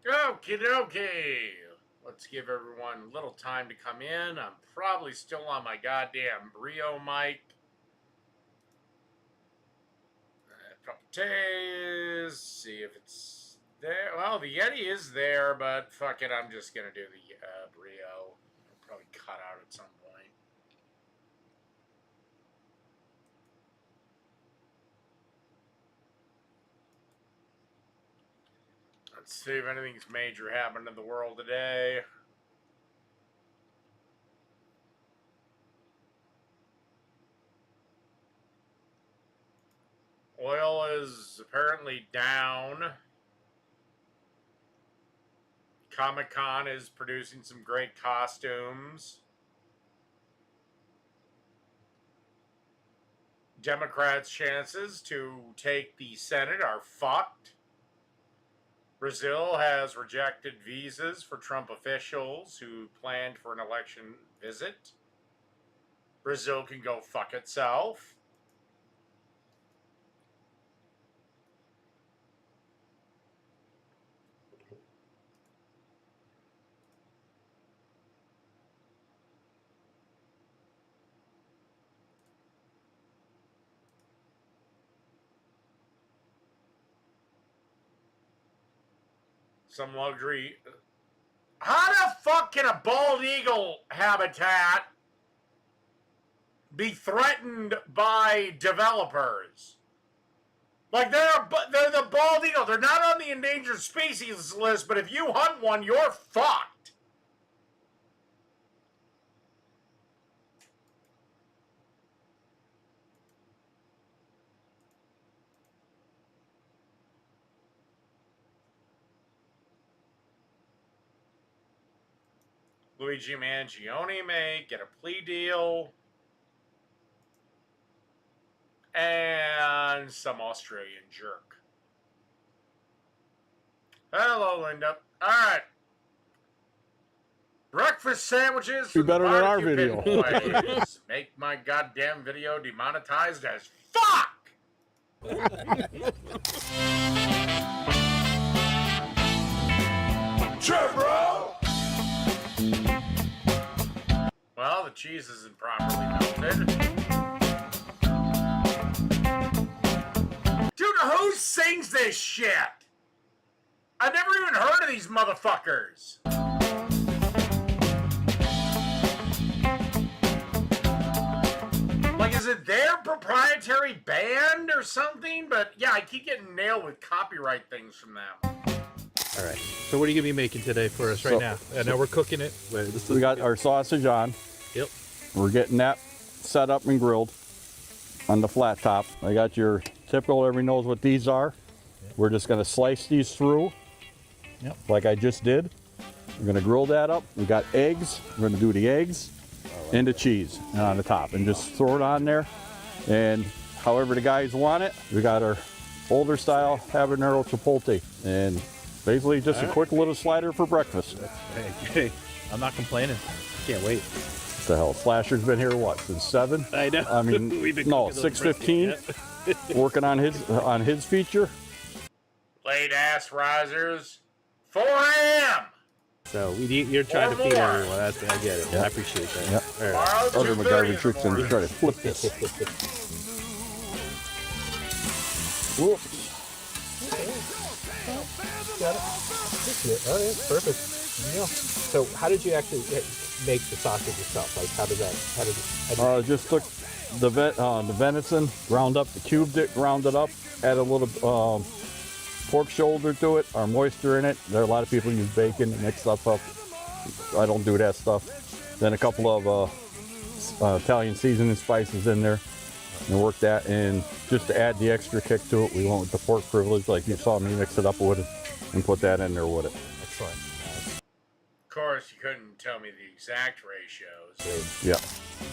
Okie dokie. Let's give everyone a little time to come in. I'm probably still on my goddamn Brio mic. Properties. See if it's there. Well, the Yeti is there, but fuck it. I'm just going to do the Brio. I'll probably cut out at some point. Let's see if anything's major happened in the world today. Oil is apparently down. Comic-Con is producing some great costumes. Democrats' chances to take the Senate are fucked. Brazil has rejected visas for Trump officials who planned for an election visit. Brazil can go fuck itself. Some luxury. How the fuck can a bald eagle habitat be threatened by developers? Like they're the bald eagle. They're not on the endangered species list, but if you hunt one, you're fucked. Luigi Mangione may get a plea deal. And some Australian jerk. Hello, Linda. All right. Breakfast sandwiches. Be better than our video. Make my goddamn video demonetized as fuck. Sure, bro. Well, the cheese isn't properly melted. Dude, who sings this shit? I've never even heard of these motherfuckers. Like, is it their proprietary band or something? But yeah, I keep getting nailed with copyright things from them. All right. So what are you going to be making today for us right now? I know we're cooking it. We got our sausage on. Yep. We're getting that set up and grilled on the flat top. I got your typical, everybody knows what these are. Yep. We're just going to slice these through. Yep. Like I just did. We're going to grill that up. We got eggs. We're going to do the eggs and the cheese on the top and just throw it on there. And however the guys want it, we got our older style habanero chipotle. And basically just a quick little slider for breakfast. Hey, I'm not complaining. Can't wait. What the hell? Slasher's been here, what, since 7? I know. I mean, no, 6:15. Working on his feature. Late ass risers. 4 a.m. So you're trying to feed everyone. I get it. Yep. I appreciate that. Yep. Right. Other McGarvey tricks and try to flip this. Whoops. Got it. All right, perfect. Yeah. So how did you actually make the sausage itself? Like how did it? Just took the venison, ground up, cubed it, ground it up, add a little pork shoulder to it, or moisture in it. There are a lot of people use bacon, mix stuff up. I don't do that stuff. Then a couple of Italian seasoning spices in there, and work that in just to add the extra kick to it. We went with the pork privilege, like you saw me mix it up with it, and put that in there with it. Excellent. Of course, you couldn't tell me the exact ratios. Yeah.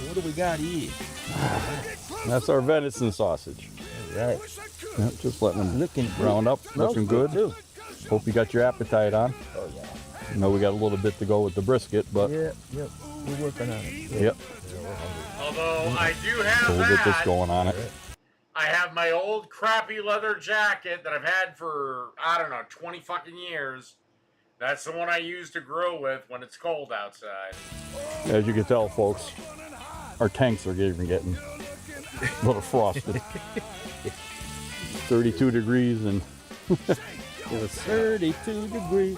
What do we got here? That's our venison sausage. Right. Yep, just letting them Looking brown up, looking good. too. Hope you got your appetite on. Oh yeah. You know we got a little bit to go with the brisket, but Yep. We're working on it. yep. Although I do have So we'll that. get this going on it. I have my old crappy leather jacket that I've had for, I don't know, 20 fucking years. That's the one I use to grill with when it's cold outside. As you can tell, folks, our tanks are even getting a little frosted. 32 degrees and it was 32 degrees.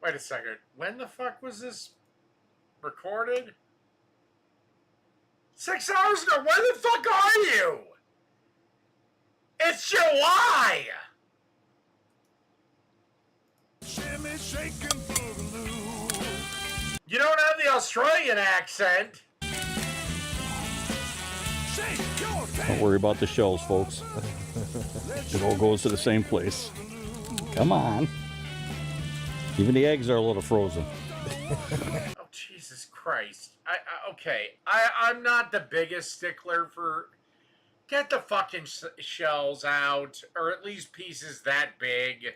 Wait a second. When the fuck was this recorded? 6 hours ago. Where the fuck are you? It's July. You don't have the Australian accent. Don't worry about the shells, folks. It all goes to the same place. Come on. Even the eggs are a little frozen. Oh, Jesus Christ. I'm not the biggest stickler for... Get the fucking shells out, or at least pieces that big.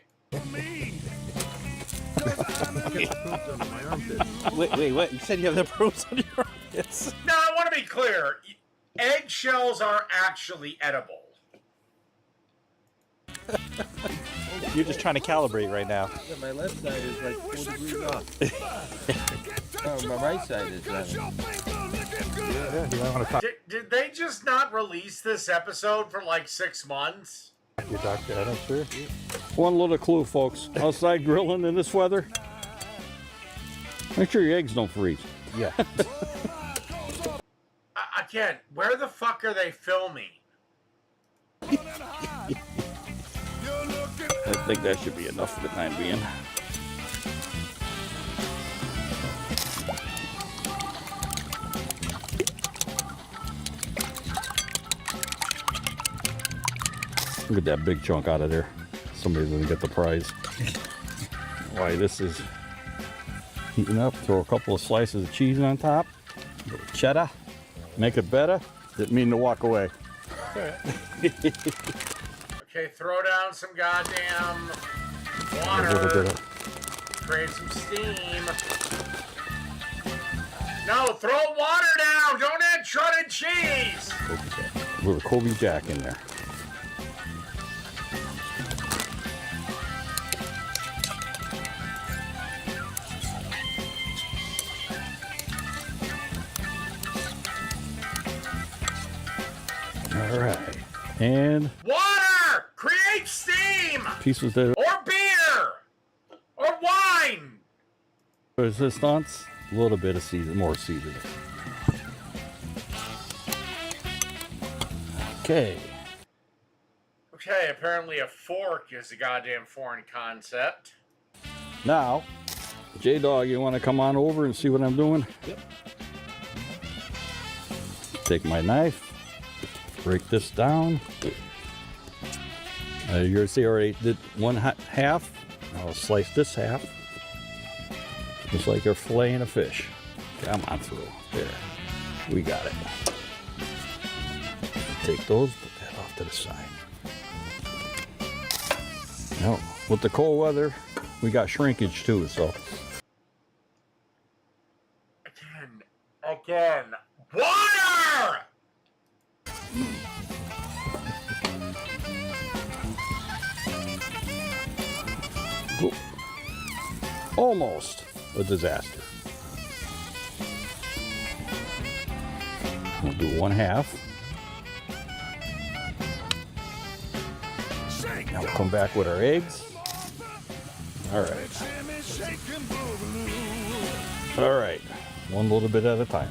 Wait, what? You said you have the pros on your armpits. Now, I want to be clear. Eggshells are actually edible. You're just trying to calibrate right now. Yeah, my left side is like 4 degrees off. Oh, my right side is Yeah, you might want to talk Did they just not release this episode for like 6 months? to your doctor. I'm not sure. One little clue, folks. Outside grilling in this weather, make sure your eggs don't freeze. Yeah. Again, where the fuck are they filming? I think that should be enough for the time being. Look at that big chunk out of there. Somebody's gonna get the prize. Why, this is heating up. Throw a couple of slices of cheese on top. A little cheddar. Make it better. Didn't mean to walk away. Okay, throw down some goddamn A little bit water. of Create some steam. No, throw water down. Don't add shredded cheese. a little Kobe Jack in there. All right, and Water! Create steam! pieces that Or beer! Or wine! resistance, a little bit of more seasoning. Okay, Okay, apparently a fork is a goddamn foreign concept. now, J-Dog, you want to come on over and see what I'm doing? Yep. Take my knife, break this down. You see, I already did one half. I'll slice this half, just like you're filleting a fish. Come on through. There, we got it. Take those, put that off to the side. Now, with the cold weather, we got shrinkage too, so. Again. Water! Ooh. Almost a disaster. We'll do one half. Now we'll come back with our eggs. All right. All right. One little bit at a time.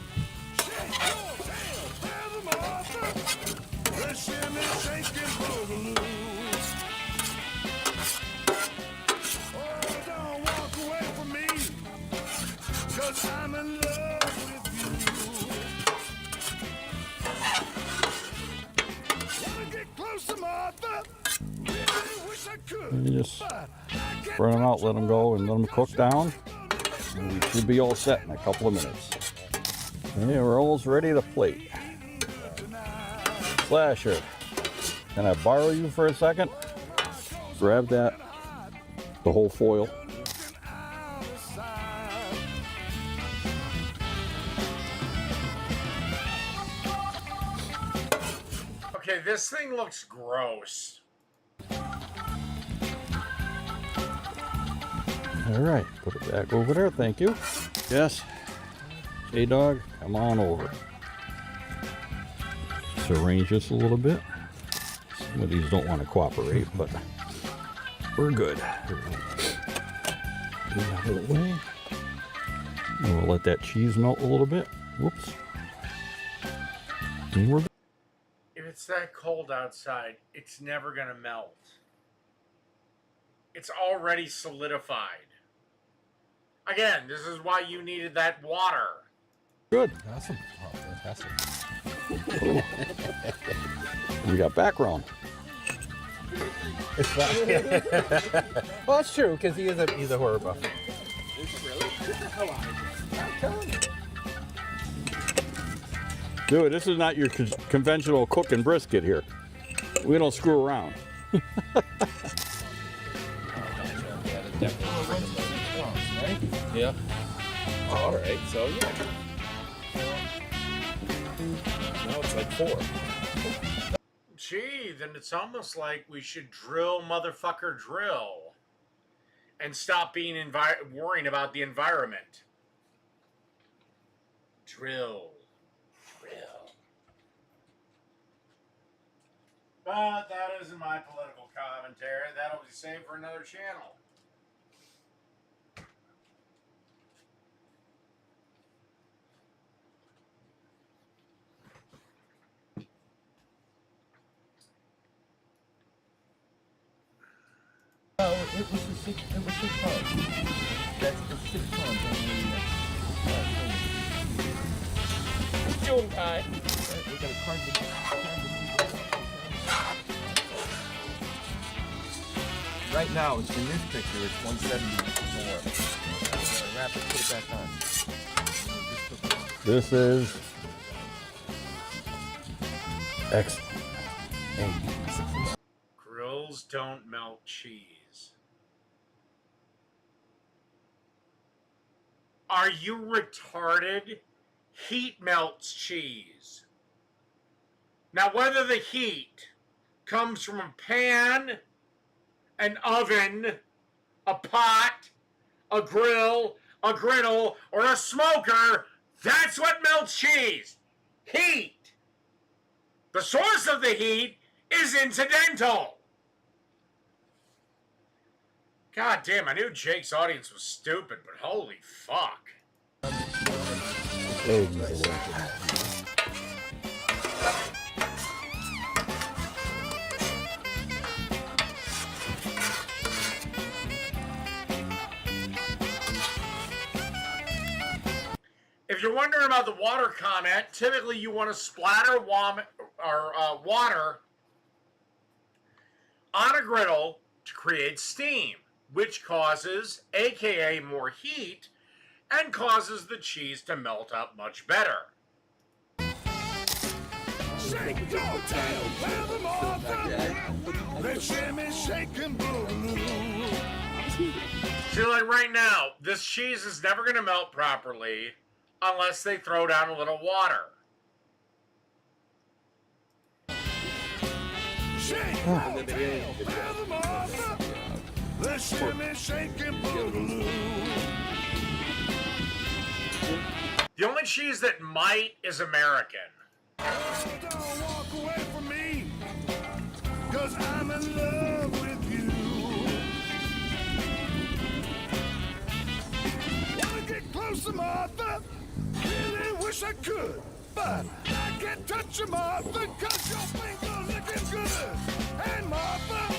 And you just burn them out, let them go, and let them cook down. And we should be all set in a couple of minutes. And we're almost ready to plate. Slasher, can I borrow you for a second? Grab that, the whole foil. Okay, this thing looks gross. All right, put it back over there. Thank you. Yes. J-Dog, come on over. Just arrange this a little bit. Some of these don't want to cooperate, but we're good. Get out of the way. And we'll let that cheese melt a little bit. Whoops. And we're good. If it's that cold outside, it's never going to melt. It's already solidified. Again, this is why you needed that water. Good. Awesome. Oh, fantastic. We got background. It's fine. Well, it's true because he's a horror buff. Dude, this is not your conventional cooking brisket here. We don't screw around. Yeah. All right. So yeah. Now it's like 4. Gee, then it's almost like we should drill motherfucker drill and stop being worrying about the environment. Drill. But that isn't my political commentary. That'll be saved for another channel. Oh, it was 6 pounds. That's the 6 pounds on the June time. we got a card with right now, it's in this picture, it's 174. Wrap it, put it back on. This is excellent. Grills don't melt cheese. Are you retarded? Heat melts cheese. Now, whether the heat comes from a pan, an oven, a pot, a grill, a griddle, or a smoker, that's what melts cheese. Heat. The source of the heat is incidental. God damn, I knew Jake's audience was stupid, but holy fuck. If you're wondering about the water comment, typically you want to splatter water on a griddle to create steam, which causes, aka more heat, and causes the cheese to melt up much better. Shake your tail, where the Martha, the shimmy shaking blue. See, like right now, this cheese is never going to melt properly unless they throw down a little water. Shake your tail, where the Martha, the shimmy shaking blue. The only cheese that might is American. Don't walk away from me, 'cause I'm in love with you. Wanna get closer, Martha? Really wish I could, but I can't touch you, Martha, 'cause your finger looking good. Hey, Martha.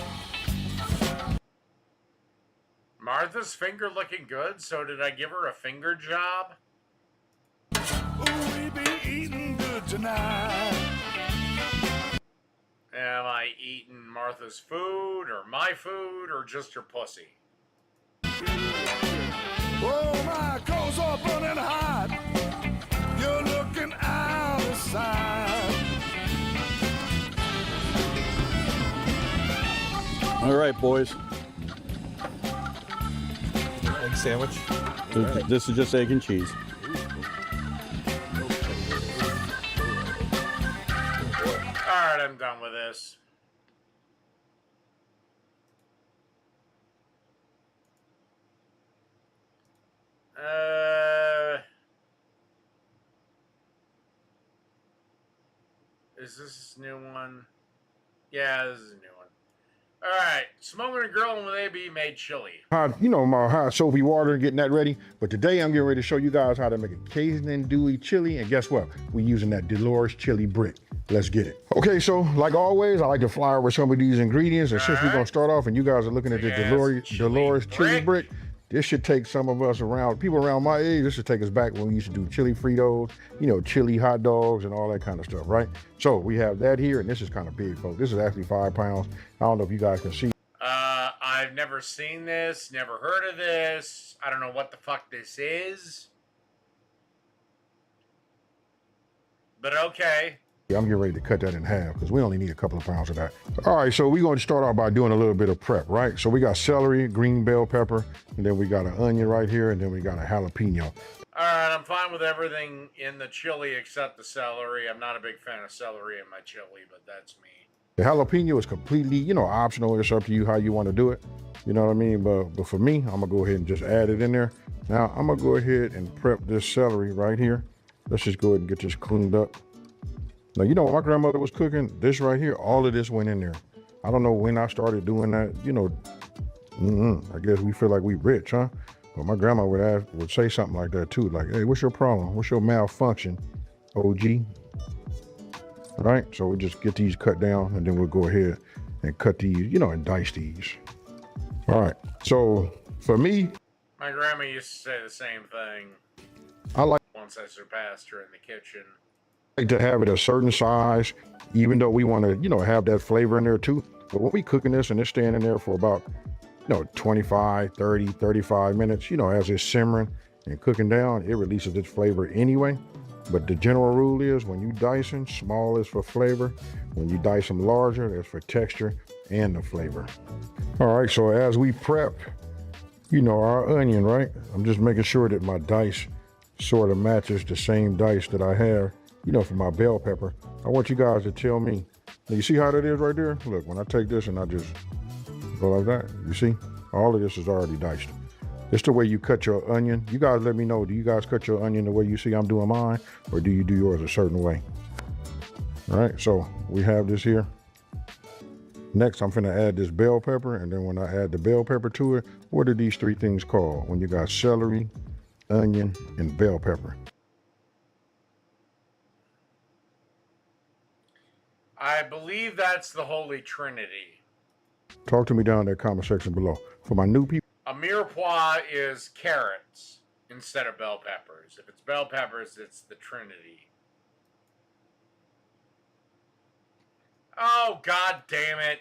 Martha's finger looking good, so did I give her a finger job? Ooh, we be eating good tonight. Am I eating Martha's food, or my food, or just her pussy? Oh, my coals are burning hot. You're looking out of sight. All right, boys. Egg sandwich. This is just egg and cheese. Alright, I'm done with this. Is this a new one? Yeah, this is a new one. All right, smoking and grilling with AB made chili. My hot soapy water and getting that ready. But today I'm getting ready to show you guys how to make a Cajun andouille chili. And guess what? We're using that Dolores chili brick. Let's get it. Okay, so like always, I like to fly over some of these ingredients. And since we're gonna start off and you guys are looking at the Dolores chili brick, this should take some of us around, people around my age, this should take us back when we used to do chili Fritos, chili hot dogs and all that kind of stuff, right? So we have that here, and this is kind of big, folks. This is actually 5 pounds. I don't know if you guys can see. I've never seen this, never heard of this. I don't know what the fuck this is. But okay. I'm getting ready to cut that in half because we only need a couple of pounds of that. All right, so we're going to start off by doing a little bit of prep, right? So we got celery, green bell pepper, and then we got an onion right here, and then we got a jalapeno. All right, I'm fine with everything in the chili except the celery. I'm not a big fan of celery in my chili, but that's me. The jalapeno is completely, optional. It's up to you how you want to do it. You know what I mean? But for me, I'm going to go ahead and just add it in there. Now, I'm going to go ahead and prep this celery right here. Let's just go ahead and get this cleaned up. Now, when my grandmother was cooking, this right here, all of this went in there. I don't know when I started doing that, I guess we feel like we rich, huh? But my grandma would say something like that too, like, hey, what's your problem? What's your malfunction, OG? All right, so we just get these cut down and then we'll go ahead and cut these, and dice these. All right, so for me. My grandma used to say the same thing. I like. Once I surpassed her in the kitchen. To have it a certain size, even though we want to, have that flavor in there too. But when we cooking this and it's staying in there for about, 25, 30, 35 minutes, as it's simmering and cooking down, it releases its flavor anyway. But the general rule is when you dicing, small is for flavor. When you dice them larger, that's for texture and the flavor. All right, so as we prep, our onion, right? I'm just making sure that my dice sort of matches the same dice that I have, for my bell pepper. I want you guys to tell me, now you see how that is right there? Look, when I take this and I just go like that, you see? All of this is already diced. It's the way you cut your onion. You guys let me know, do you guys cut your onion the way you see I'm doing mine, or do you do yours a certain way? All right, so we have this here. Next, I'm finna add this bell pepper, and then when I add the bell pepper to it, what are these three things called? When you got celery, onion, and bell pepper. I believe that's the Holy Trinity. Talk to me down in that comment section below. For my new people. A mirepoix is carrots instead of bell peppers. If it's bell peppers, it's the Trinity. Oh, God damn it.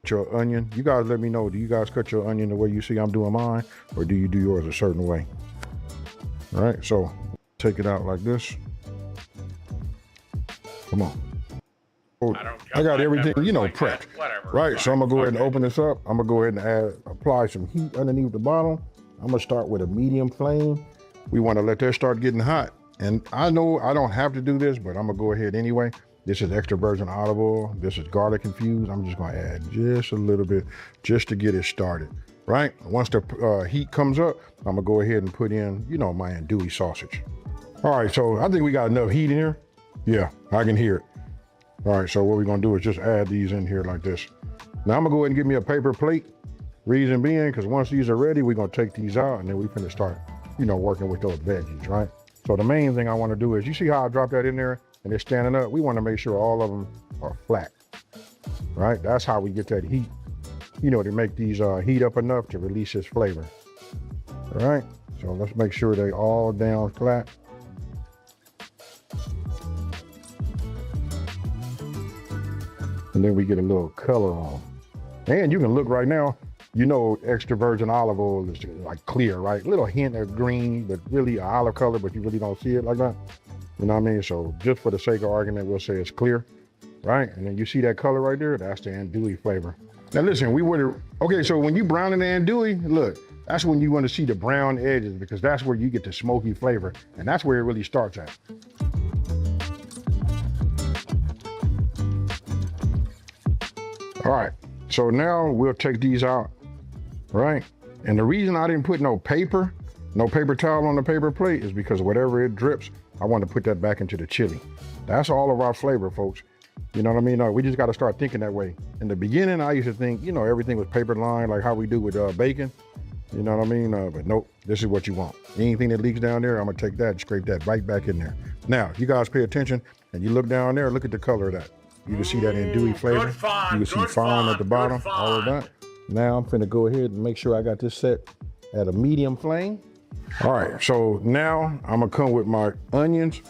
Your onion. You guys let me know, do you guys cut your onion the way you see I'm doing mine, or do you do yours a certain way? All right, so take it out like this. Come on. I got everything, like prepped. Whatever. Right, Fine. so I'm gonna go ahead and open this up. I'm gonna go ahead and apply some heat underneath the bottom. I'm gonna start with a medium flame. We wanna let that start getting hot. And I know I don't have to do this, but I'm gonna go ahead anyway. This is extra virgin olive oil. This is garlic infused. I'm just gonna add just a little bit just to get it started, right? Once the heat comes up, I'm gonna go ahead and put in, my andouille sausage. All right, so I think we got enough heat in here. Yeah, I can hear it. All right, so what we're gonna do is just add these in here like this. Now I'm gonna go ahead and give me a paper plate. Reason being, because once these are ready, we're gonna take these out and then we're gonna start, working with those veggies, right? So the main thing I wanna do is, you see how I dropped that in there and they're standing up? We wanna make sure all of them are flat, right? That's how we get that heat, to make these heat up enough to release its flavor. All right, so let's make sure they all down flat. And then we get a little color on. And you can look right now, extra virgin olive oil is like clear, right? Little hint of green, but really an olive color, but you really don't see it like that. You know what I mean? So just for the sake of argument, we'll say it's clear, right? And then you see that color right there? That's the andouille flavor. Now listen, okay, so when you browning the andouille, look, that's when you want to see the brown edges, because that's where you get the smoky flavor. And that's where it really starts at. All right, So now we'll take these out, right? And the reason I didn't put no paper towel on the paper plate is because whatever it drips, I want to put that back into the chili. That's all of our flavor, folks. You know what I mean? We just got to start thinking that way. In the beginning, I used to think, you know, everything was paper lined, like how we do with bacon. You know what I mean? But nope, this is what you want. Anything that leaks down there, I'm gonna take that and scrape that right back in there. Now, you guys pay attention and you look down there, look at the color of that. You can see that in dewy flavor. Good fawn, you can see good fawn at the fawn, bottom, good all of fawn. that. Now I'm finna go ahead and make sure I got this set at a medium flame. All right, so now I'm gonna come with my onions.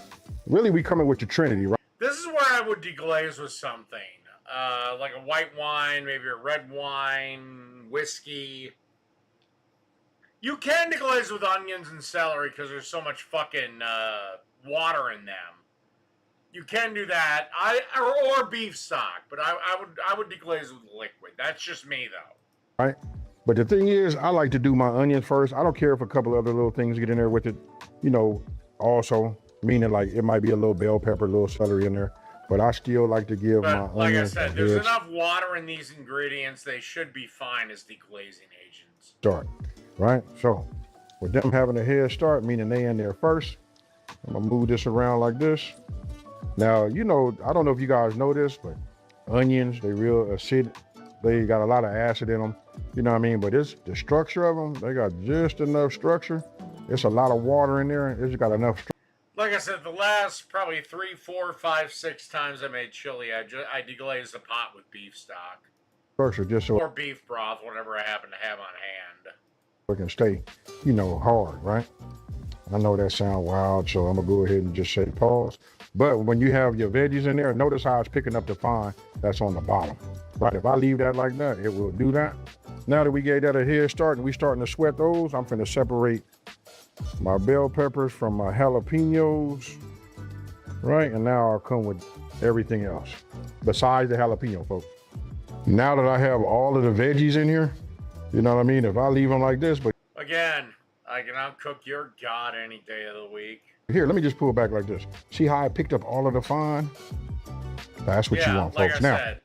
Really, we coming with the Trinity, right? This is where I would deglaze with something. Like a white wine, maybe a red wine, whiskey. You can deglaze with onions and celery because there's so much fucking water in them. You can do that. Or beef stock, but I would deglaze with liquid. That's just me though. Right? But the thing is, I like to do my onions first. I don't care if a couple other little things get in there with it, you know, also, meaning like it might be a little bell pepper, a little celery in there, but I still like to give my But like I onions said, a there's head enough water in these ingredients. They should be fine as deglazing agents. start, right? So with them having a head start, meaning they in there first, I'm gonna move this around like this. Now, you know, I don't know if you guys know this, but onions, they real acidic. They got a lot of acid in them, you know what I mean? But it's the structure of them, they got just enough structure. It's a lot of water in there. It's got enough structure. Like I said, the last probably 3, 4, 5, 6 times I made chili, I deglazed the pot with beef stock Just so or beef broth, whatever I happen to have on hand. it can stay, you know, hard, right? I know that sounds wild, so I'm gonna go ahead and just say pause. But when you have your veggies in there, notice how it's picking up the fine that's on the bottom, right? If I leave that like that, it will do that. Now that we gave that a head start and we starting to sweat those, I'm finna separate my bell peppers from my jalapenos, right? And now I'll come with everything else besides the jalapeno, folks. Now that I have all of the veggies in here, you know what I mean? If I leave them like this, but Again, I can outcook your god any day of the week. here, let me just pull back like this. See how I picked up all of the fine? That's what you want, like folks. I Now, said,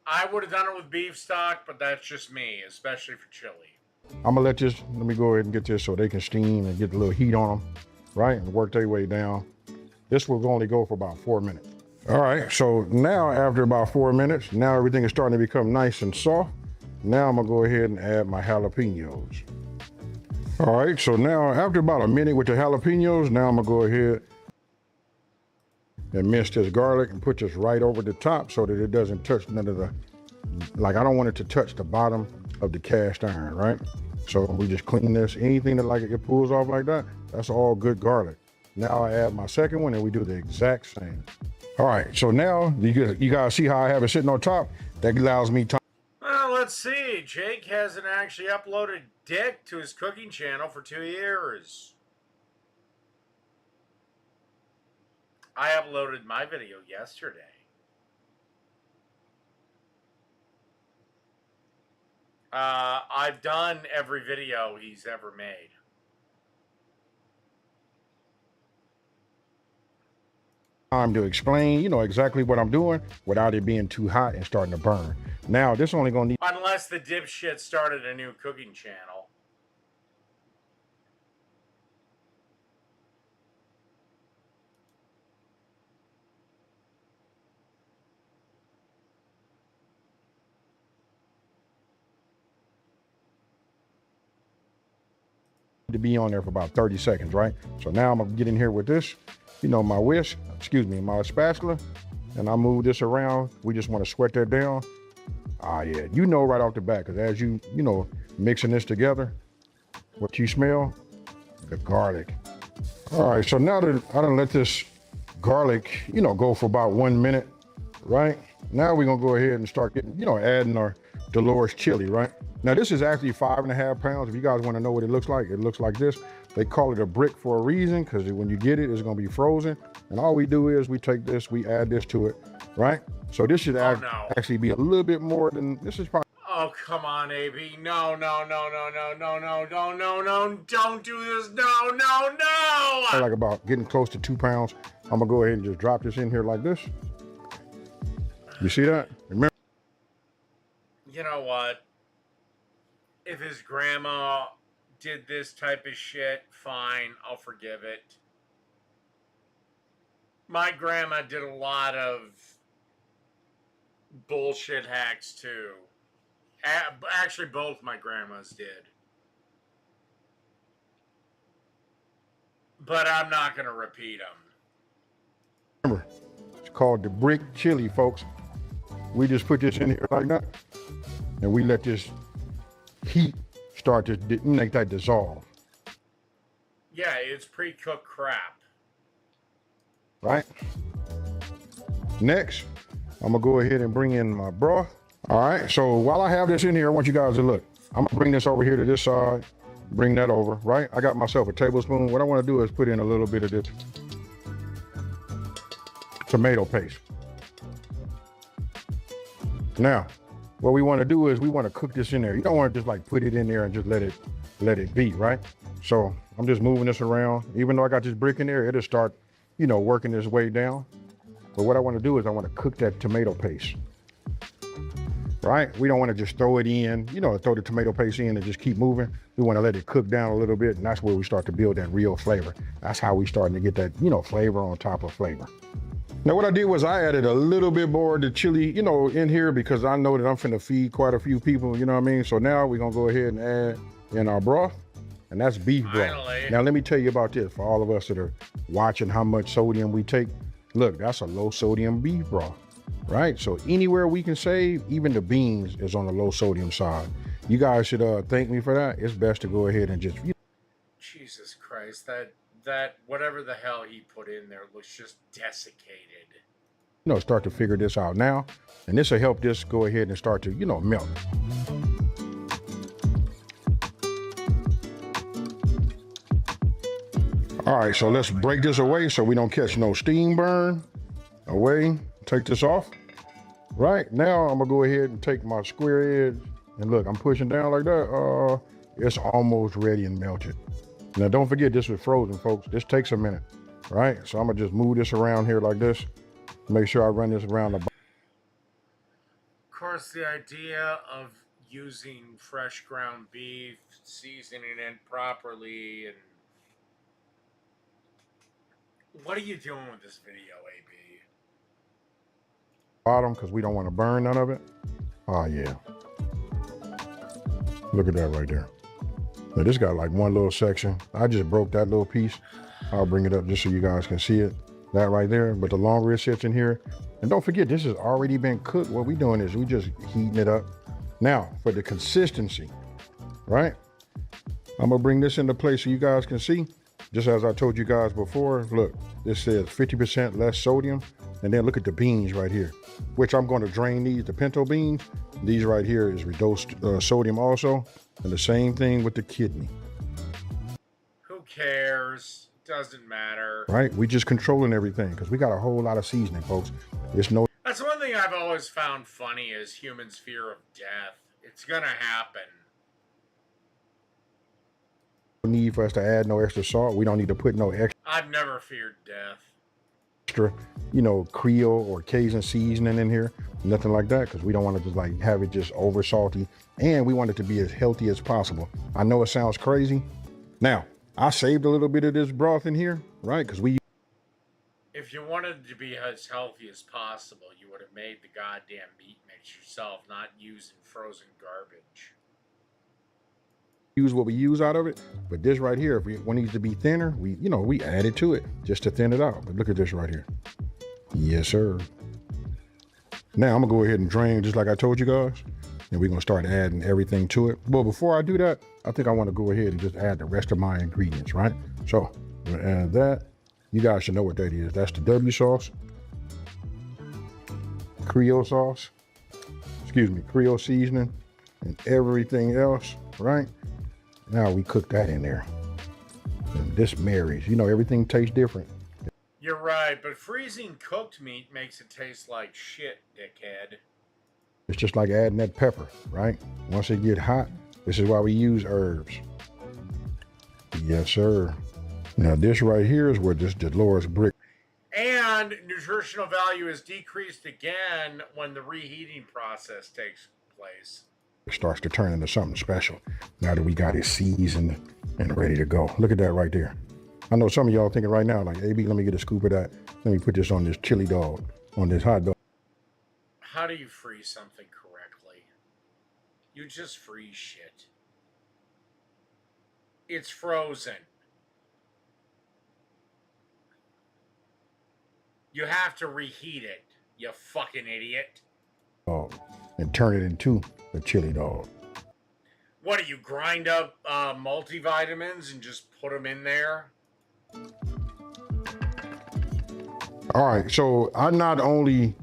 I would have done it with beef stock, but that's just me, especially for chili. I'm gonna let me go ahead and get this so they can steam and get a little heat on them, right? And work their way down. This will only go for about 4 minutes. All right, so now after about 4 minutes, now everything is starting to become nice and soft. Now I'm gonna go ahead and add my jalapenos. All right, so now after about a minute with the jalapenos, now I'm gonna go ahead and mince this garlic and put this right over the top so that it doesn't touch none of the, like I don't want it to touch the bottom of the cast iron, right? So we just clean this, anything that like it pulls off like that, that's all good garlic. Now I add my second one and we do the exact same. All right, so now you guys see how I have it sitting on top? That allows me time. Well, let's see. Jake hasn't actually uploaded Dick to his cooking channel for 2 years. I uploaded my video yesterday. I've done every video he's ever made. Time to explain, you know, exactly what I'm doing without it being too hot and starting to burn. Now, this only gonna need Unless the dipshit started a new cooking channel. to be on there for about 30 seconds, right? So now I'm gonna get in here with this, you know, my my spatula, and I move this around. We just wanna sweat that down. Ah, yeah, you know right off the bat, because as you know, mixing this together, what you smell? The garlic. All right, so now that I done let this garlic, you know, go for about 1 minute, right? Now we're gonna go ahead and start getting, you know, adding our Dolores chili, right? Now this is actually 5.5 pounds. If you guys wanna know what it looks like this. They call it a brick for a reason, because when you get it, it's gonna be frozen. And all we do is we take this, we add this to it, right? So this should actually be a little bit more than, this is probably. Oh, come on, AB. No, don't do this. No. Like about getting close to 2 pounds. I'm gonna go ahead and just drop this in here like this. You see that? Remember? You know what? If his grandma did this type of shit, fine, I'll forgive it. My grandma did a lot of bullshit hacks too. Actually, both my grandmas did. But I'm not going to repeat them. Remember, it's called the brick chili, folks. We just put this in here like that, and we let this heat start to make that dissolve. Yeah, it's pre-cooked crap. Right? Next, I'm gonna go ahead and bring in my broth. All right, so while I have this in here, I want you guys to look. I'm gonna bring this over here to this side, bring that over, right? I got myself a tablespoon. What I wanna do is put in a little bit of this tomato paste. Now, what we wanna do is we wanna cook this in there. You don't wanna just like put it in there and just let it be, right? So I'm just moving this around. Even though I got this brick in there, it'll start, you know, working its way down. But what I want to do is I want to cook that tomato paste, right? We don't want to just throw it in, you know, throw the tomato paste in and just keep moving. We want to let it cook down a little bit, and that's where we start to build that real flavor. That's how we starting to get that, you know, flavor on top of flavor. Now what I did was I added a little bit more of the chili, you know, in here because I know that I'm finna feed quite a few people, you know what I mean? So now we're gonna go ahead and add in our broth, and that's beef broth. Finally. Now let me tell you about this for all of us that are watching how much sodium we take. Look, that's a low sodium beef broth, right? So anywhere we can save, even the beans is on the low sodium side. You guys should thank me for that. It's best to go ahead and just, you Jesus Christ, that whatever the hell he put in there looks just desiccated. know, start to figure this out now. And this will help this go ahead and start to, you know, melt. All right, so let's break this away so we don't catch no steam burn. Away, take this off. Right, now I'm gonna go ahead and take my square edge and look, I'm pushing down like that. It's almost ready and melted. Now don't forget this was frozen, folks. This takes a minute, right? So I'm gonna just move this around here like this. Make sure I run this around the Of course, the idea of using fresh ground beef, seasoning it properly, and what are you doing with this video, AB? bottom because we don't want to burn none of it. Oh yeah. Look at that right there. Now this got like one little section. I just broke that little piece. I'll bring it up just so you guys can see it. That right there. But the longer it sits in here, and don't forget this has already been cooked. What we doing is we just heating it up. Now for the consistency, right? I'm gonna bring this into place so you guys can see. Just as I told you guys before, look, this says 50% less sodium. And then look at the beans right here, which I'm going to drain these, the pinto beans. These right here is reduced sodium also. And the same thing with the kidney. Who cares? Doesn't matter. Right? We just controlling everything because we got a whole lot of seasoning, folks. It's no That's one thing I've always found funny is humans' fear of death. It's gonna happen. need for us to add no extra salt. We don't need to put no I've never feared death. extra, you know, Creole or Cajun seasoning in here. Nothing like that, because we don't want to just like have it just over salty. And we want it to be as healthy as possible. I know it sounds crazy. Now, I saved a little bit of this broth in here, right? Because we If you wanted it to be as healthy as possible, you would have made the goddamn meat mix yourself, not using frozen garbage. use what we use out of it. But this right here, if it needs to be thinner, we add it to it just to thin it out. But look at this right here. Yes, sir. Now I'm gonna go ahead and drain just like I told you guys. And we're gonna start adding everything to it. But before I do that, I think I wanna go ahead and just add the rest of my ingredients, right? So I'm gonna add that. You guys should know what that is. That's the W sauce, Creole sauce, Creole seasoning, and everything else, right? Now we cook that in there. And this marries. You know, everything tastes different. You're right, but freezing cooked meat makes it taste like shit, dickhead. It's just like adding that pepper, right? Once it get hot, this is why we use herbs. Yes, sir. Now this right here is where this Dolores brick. And nutritional value is decreased again when the reheating process takes place. It starts to turn into something special now that we got it seasoned and ready to go. Look at that right there. I know some of y'all thinking right now, like, AB, let me get a scoop of that. Let me put this on this chili dog, on this hot dog. How do you freeze something correctly? You just freeze shit. It's frozen. You have to reheat it, you fucking idiot. And turn it into a chili dog. What do you grind up multivitamins and just put them in there? All right, so I not only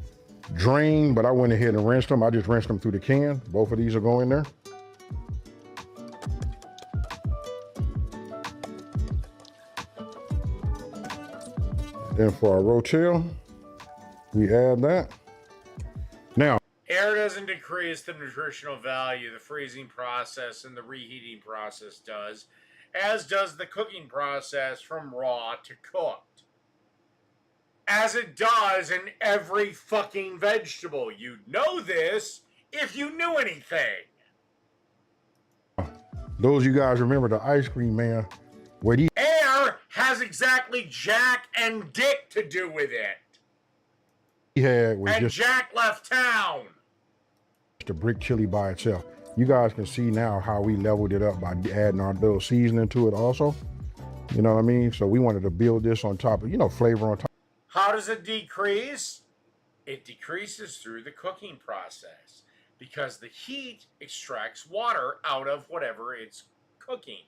drained, but I went ahead and rinsed them. I just rinsed them through the can. Both of these will go in there. Then for our Rotel, we add that. Now, Air doesn't decrease the nutritional value. The freezing process and the reheating process does, as does the cooking process from raw to cooked. As it does in every fucking vegetable. You'd know this if you knew anything. those of you guys remember the ice cream man, where he Air has exactly Jack and Dick to do with it. had was And just Jack left town. the brick chili by itself. You guys can see now how we leveled it up by adding our little seasoning to it also. You know what I mean? So we wanted to build this on top of, flavor on top. How does it decrease? It decreases through the cooking process because the heat extracts water out of whatever it's cooking,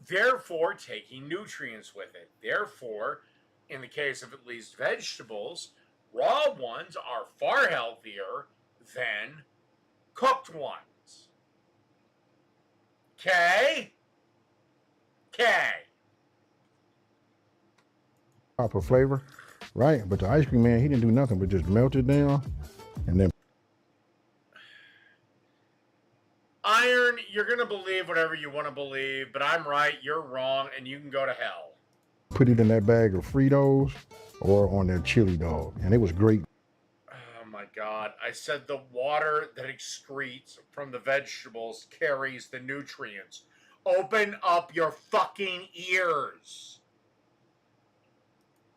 therefore taking nutrients with it. Therefore, in the case of at least vegetables, raw ones are far healthier than cooked ones. Okay? Okay. Top of flavor, right? But the ice cream man, he didn't do nothing but just melt it down and then Iron, you're going to believe whatever you want to believe, but I'm right, you're wrong, and you can go to hell. put it in that bag of Fritos or on that chili dog. And it was great. Oh my God. I said the water that excretes from the vegetables carries the nutrients. Open up your fucking ears.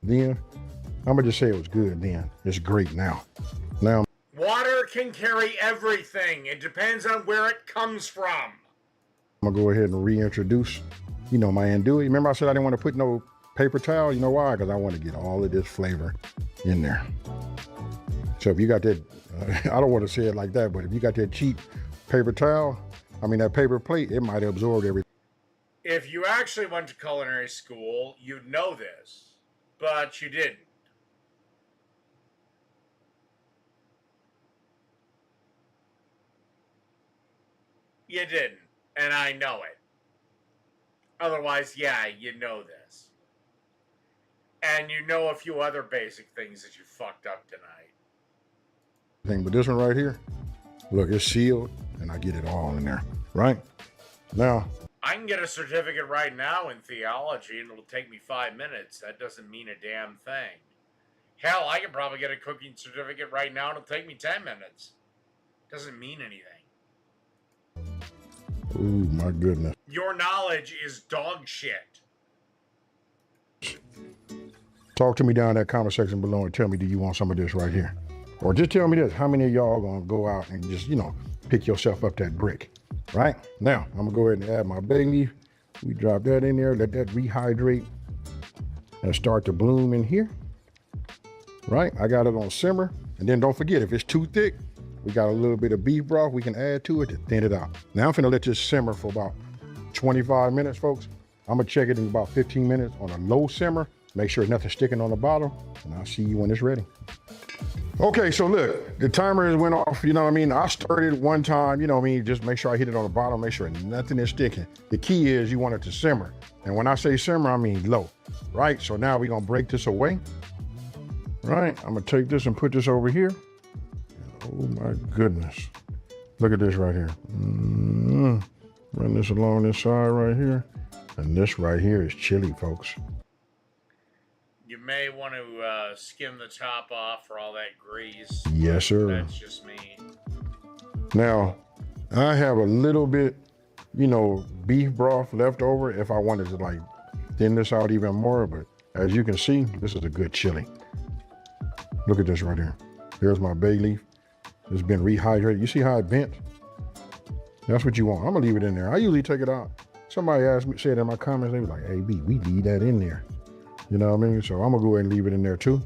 Then, I'm going to just say it was good then. It's great now. Now, Water can carry everything. It depends on where it comes from. I'm going to go ahead and reintroduce, my andouille. Remember I said I didn't want to put no paper towel? You know why? Because I want to get all of this flavor in there. So if you got that, I don't want to say it like that, but if you got that cheap paper towel, that paper plate, it might absorb everything. If you actually went to culinary school, you'd know this, but you didn't. You didn't, and I know it. Otherwise, yeah, you know this. And you know a few other basic things that you fucked up tonight. But this one right here, look, it's sealed, and I get it all in there, right? Now, I can get a certificate right now in theology, and it'll take me 5 minutes. That doesn't mean a damn thing. Hell, I can probably get a cooking certificate right now, and it'll take me 10 minutes. Doesn't mean anything. oh my goodness. Your knowledge is dog shit. Talk to me down in that comment section below and tell me, do you want some of this right here? Or just tell me this, how many of y'all are gonna go out and just, pick yourself up that brick, right? Now, I'm gonna go ahead and add my bay leaf. We drop that in there, let that rehydrate and start to bloom in here, right? I got it on simmer. And then don't forget, if it's too thick, we got a little bit of beef broth we can add to it to thin it out. Now I'm finna let this simmer for about 25 minutes, folks. I'm gonna check it in about 15 minutes on a low simmer. Make sure nothing's sticking on the bottom, and I'll see you when it's ready. Okay, so look, the timer went off, I stirred it one time, just make sure I hit it on the bottom, make sure nothing is sticking. The key is you want it to simmer. And when I say simmer, I mean low, right? So now we're gonna break this away, right? I'm gonna take this and put this over here. Oh my goodness. Look at this right here. Run this along this side right here. And this right here is chili, folks. You may want to skim the top off for all that grease. Yes, sir. That's just me. Now, I have a little bit, you know, beef broth left over if I wanted to like thin this out even more, but as you can see, this is a good chili. Look at this right here. Here's my bay leaf. It's been rehydrated. You see how it bent? That's what you want. I'm gonna leave it in there. I usually take it out. Somebody asked me, said in my comments, they was like, hey, B, we leave that in there. You know what I mean? So I'm gonna go ahead and leave it in there too.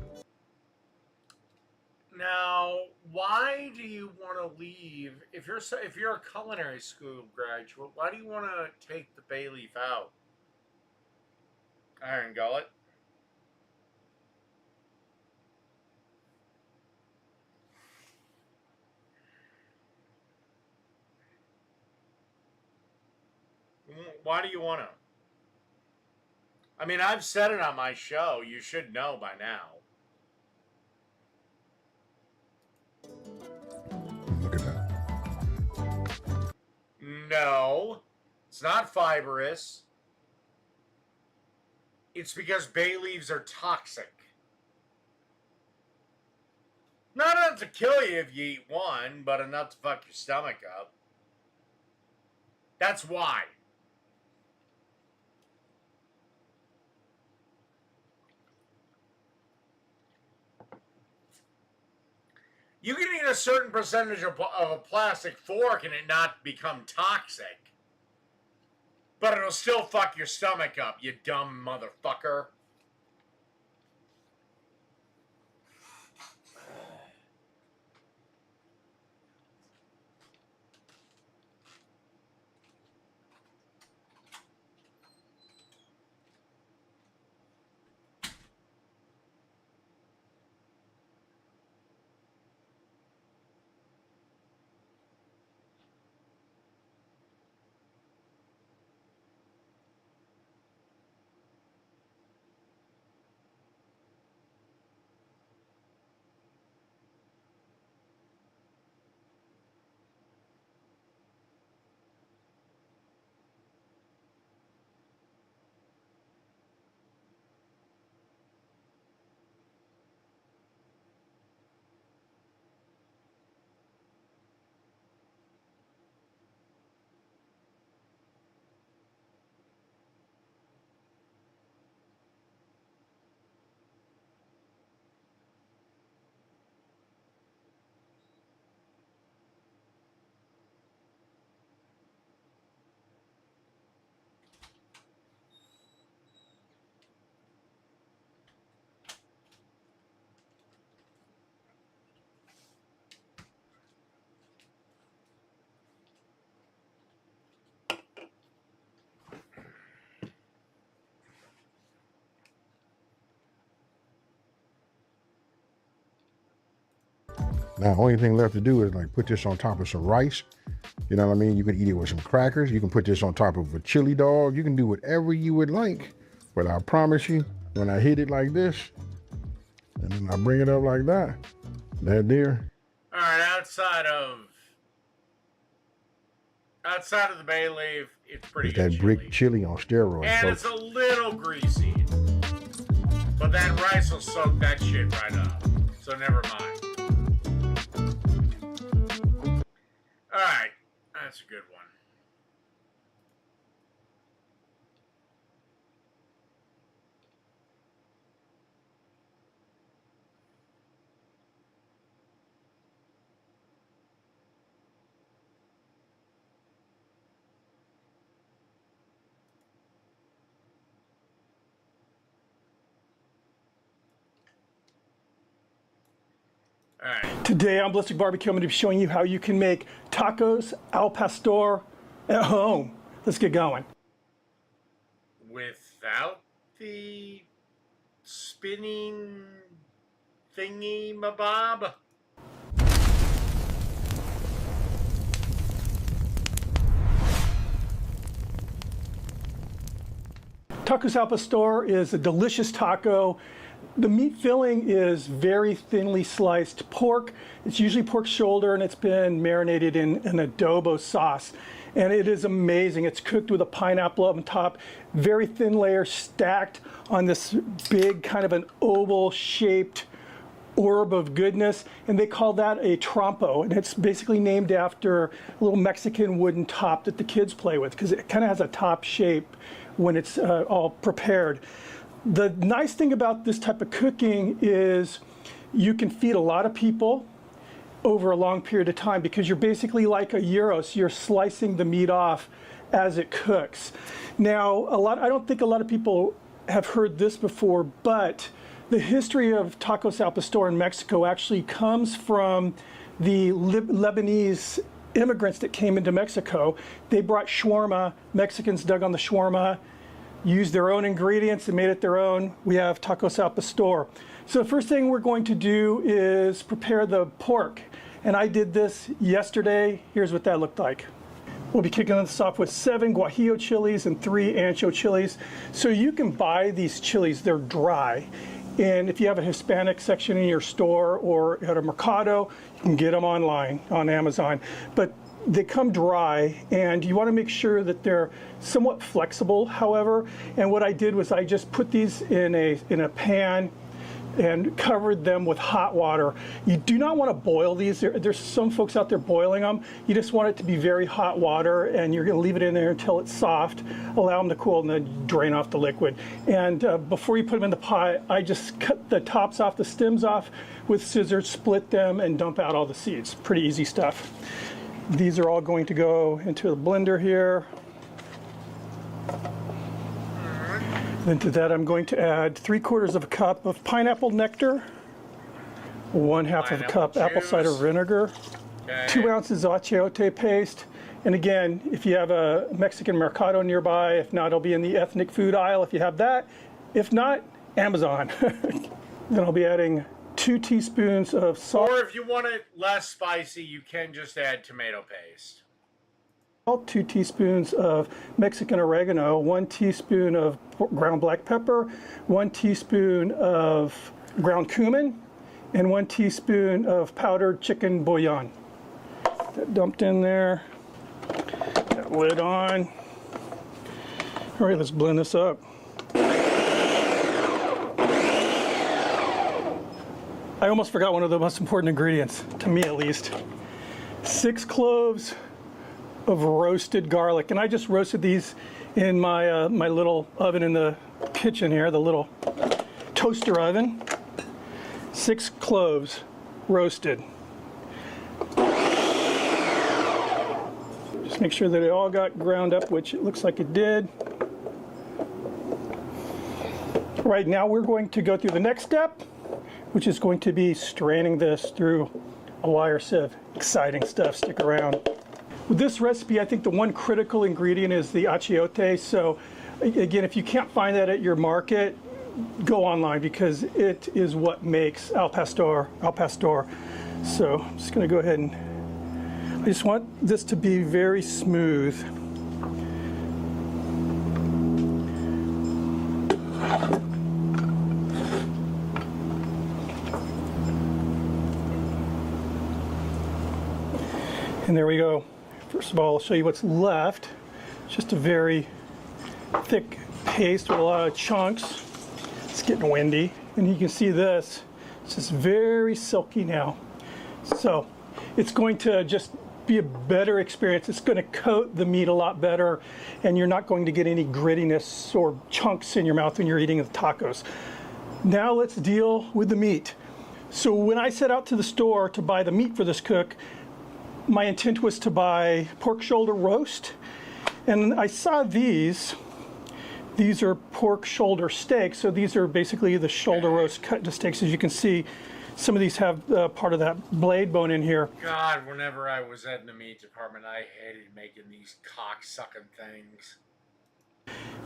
Now, why do you want to leave, if you're a culinary school graduate, why do you want to take the bay leaf out? Iron Gullet. Why do you want to? I mean, I've said it on my show. You should know by now. Look at that. No, it's not fibrous. It's because bay leaves are toxic. Not enough to kill you if you eat one, but enough to fuck your stomach up. That's why. You can eat a certain percentage of a plastic fork and it not become toxic. But it'll still fuck your stomach up, you dumb motherfucker. Now, only thing left to do is like put this on top of some rice. You know what I mean? You can eat it with some crackers. You can put this on top of a chili dog. You can do whatever you would like. But I promise you, when I hit it like this, and then I bring it up like that there. All right, outside of the bay leaf, it's pretty It's good that brick chili on steroids, and folks. it's a little greasy. But that rice will soak that shit right up. So never mind. All right, that's a good one. All right. Today on Ballistic Barbecue, I'm going to be showing you how you can make tacos al pastor at home. Let's get going. Without the spinning thingy mabob? Tacos al pastor is a delicious taco. The meat filling is very thinly sliced pork. It's usually pork shoulder and it's been marinated in an adobo sauce. And it is amazing. It's cooked with a pineapple on top, very thin layer stacked on this big kind of an oval shaped orb of goodness, and they call that a trompo, and it's basically named after a little Mexican wooden top that the kids play with because it kind of has a top shape when it's all prepared. The nice thing about this type of cooking is you can feed a lot of people over a long period of time because you're basically like a gyros. You're slicing the meat off as it cooks. Now, I don't think a lot of people have heard this before, but the history of tacos al pastor in Mexico actually comes from the Lebanese immigrants that came into Mexico. They brought shawarma. Mexicans dug on the shawarma, used their own ingredients and made it their own. We have tacos al pastor. So the first thing we're going to do is prepare the pork. And I did this yesterday. Here's what that looked like. We'll be kicking this off with 7 guajillo chilies and 3 ancho chilies. So you can buy these chilies, they're dry. And if you have a Hispanic section in your store or at a mercado, you can get them online on Amazon. But they come dry, and you want to make sure that they're somewhat flexible, however. And what I did was I just put these in a pan and covered them with hot water. You do not want to boil these. There's some folks out there boiling them. You just want it to be very hot water, and you're going to leave it in there until it's soft, allow them to cool, and then drain off the liquid. And before you put them in the pot, I just cut the tops off, the stems off with scissors, split them, and dump out all the seeds. Pretty easy stuff. These are all going to go into the blender here. Then to that, I'm going to add 3/4 of a cup of pineapple nectar, 1/2 of a cup apple cider vinegar, Okay. 2 ounces of achiote paste. And again, if you have a Mexican mercado nearby, if not, it'll be in the ethnic food aisle if you have that. If not, Amazon. Then I'll be adding 2 teaspoons of salt. Or if you want it less spicy, you can just add tomato paste. 2 teaspoons of Mexican oregano, 1 teaspoon of ground black pepper, 1 teaspoon of ground cumin, and 1 teaspoon of powdered chicken bouillon. That dumped in there. That lid on. All right, let's blend this up. I almost forgot one of the most important ingredients, to me at least. 6 cloves of roasted garlic, and I just roasted these in my my little oven in the kitchen here, the little toaster oven. 6 cloves roasted. Just make sure that it all got ground up, which it looks like it did. Right now we're going to go through the next step, which is going to be straining this through a wire sieve. Exciting stuff, stick around. With this recipe, I think the one critical ingredient is the achiote. So again, if you can't find that at your market, go online because it is what makes al pastor. So I'm just gonna go ahead and, I just want this to be very smooth. And there we go. First of all, I'll show you what's left. It's just a very thick paste with a lot of chunks. It's getting windy. And you can see this. It's just very silky now. So it's going to just be a better experience. It's going to coat the meat a lot better, and you're not going to get any grittiness or chunks in your mouth when you're eating the tacos. Now let's deal with the meat. So when I set out to the store to buy the meat for this cook, my intent was to buy pork shoulder roast, and I saw these. These are pork shoulder steaks, so these are basically the shoulder roast cut into steaks. As you can see, some of these have part of that blade bone in here. God, whenever I was at the meat department, I hated making these cock-sucking things.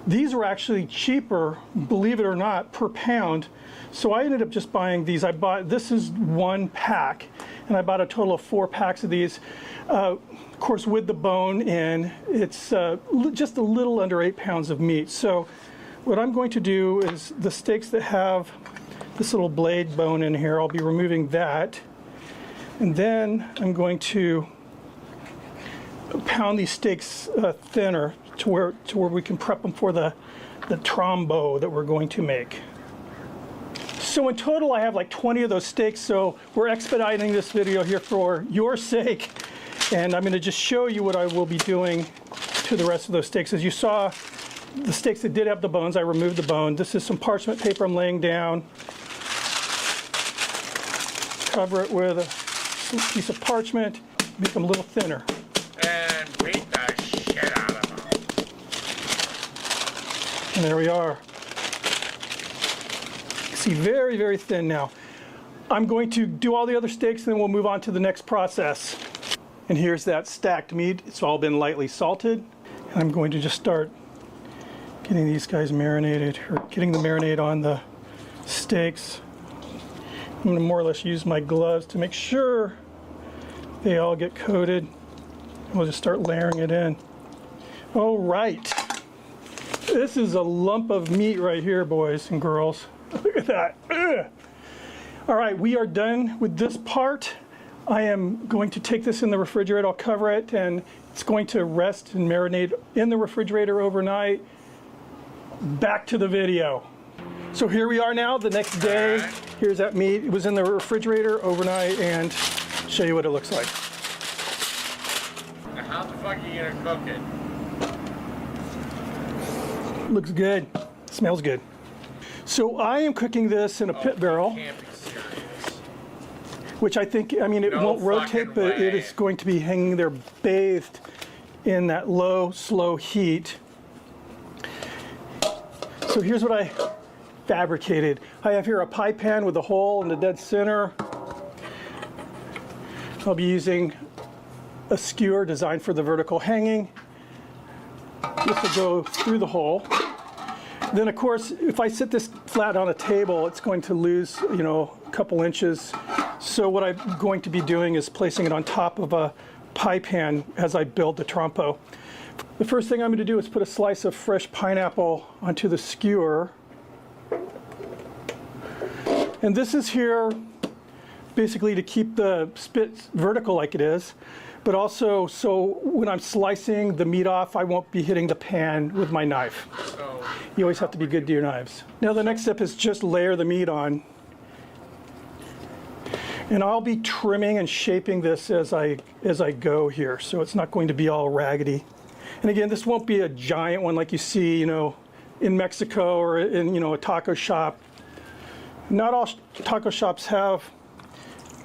These were actually cheaper, believe it or not, per pound. So I ended up just buying these. This is 1 pack, and I bought a total of 4 packs of these. Of course, with the bone in, it's just a little under 8 pounds of meat. So what I'm going to do is the steaks that have this little blade bone in here, I'll be removing that. And then I'm going to pound these steaks thinner to where we can prep them for the trombo that we're going to make. So in total, I have like 20 of those steaks, so we're expediting this video here for your sake. And I'm gonna just show you what I will be doing to the rest of those steaks. As you saw, the steaks that did have the bones, I removed the bone. This is some parchment paper I'm laying down. Cover it with a piece of parchment, make them a little thinner. And beat the shit out of them. And there we are. See, very, very thin now. I'm going to do all the other steaks, and then we'll move on to the next process. And here's that stacked meat. It's all been lightly salted. And I'm going to just start getting these guys marinated, or getting the marinade on the steaks. I'm going to more or less use my gloves to make sure they all get coated. We'll just start layering it in. All right. This is a lump of meat right here, boys and girls. Look at that. Ugh. All right, we are done with this part. I am going to take this in the refrigerator. I'll cover it, and it's going to rest and marinate in the refrigerator overnight. Back to the video. So here we are now, the next day. Here's that meat. It was in the refrigerator overnight, and show you what it looks like. Now how the fuck are you gonna cook it? Looks good. Smells good. So I am cooking this in a pit barrel, Can't be serious. which I think, I mean, it No won't rotate, fucking but it way. is going to be hanging there bathed in that low, slow heat. So here's what I fabricated. I have here a pie pan with a hole in the dead center. I'll be using a skewer designed for the vertical hanging. This will go through the hole. Then, of course, if I sit this flat on a table, it's going to lose, you know, a couple inches. So what I'm going to be doing is placing it on top of a pie pan as I build the trompo. The first thing I'm going to do is put a slice of fresh pineapple onto the skewer. And this is here basically to keep the spit vertical like it is, but also so when I'm slicing the meat off, I won't be hitting the pan with my knife. So You always have to be good to your knives. Now the next step is just layer the meat on. And I'll be trimming and shaping this as I go here, so it's not going to be all raggedy. And again, this won't be a giant one like you see, you know, in Mexico or in, you know, a taco shop. Not all taco shops have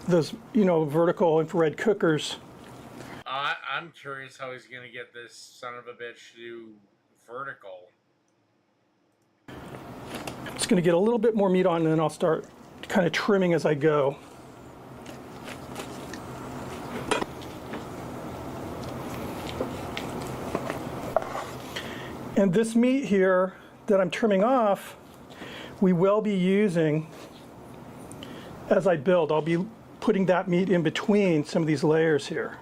those, you know, vertical infrared cookers. I'm curious how he's gonna get this son of a bitch to do vertical. Just going to get a little bit more meat on, and then I'll start kind of trimming as I go. And this meat here that I'm trimming off, we will be using as I build. I'll be putting that meat in between some of these layers here.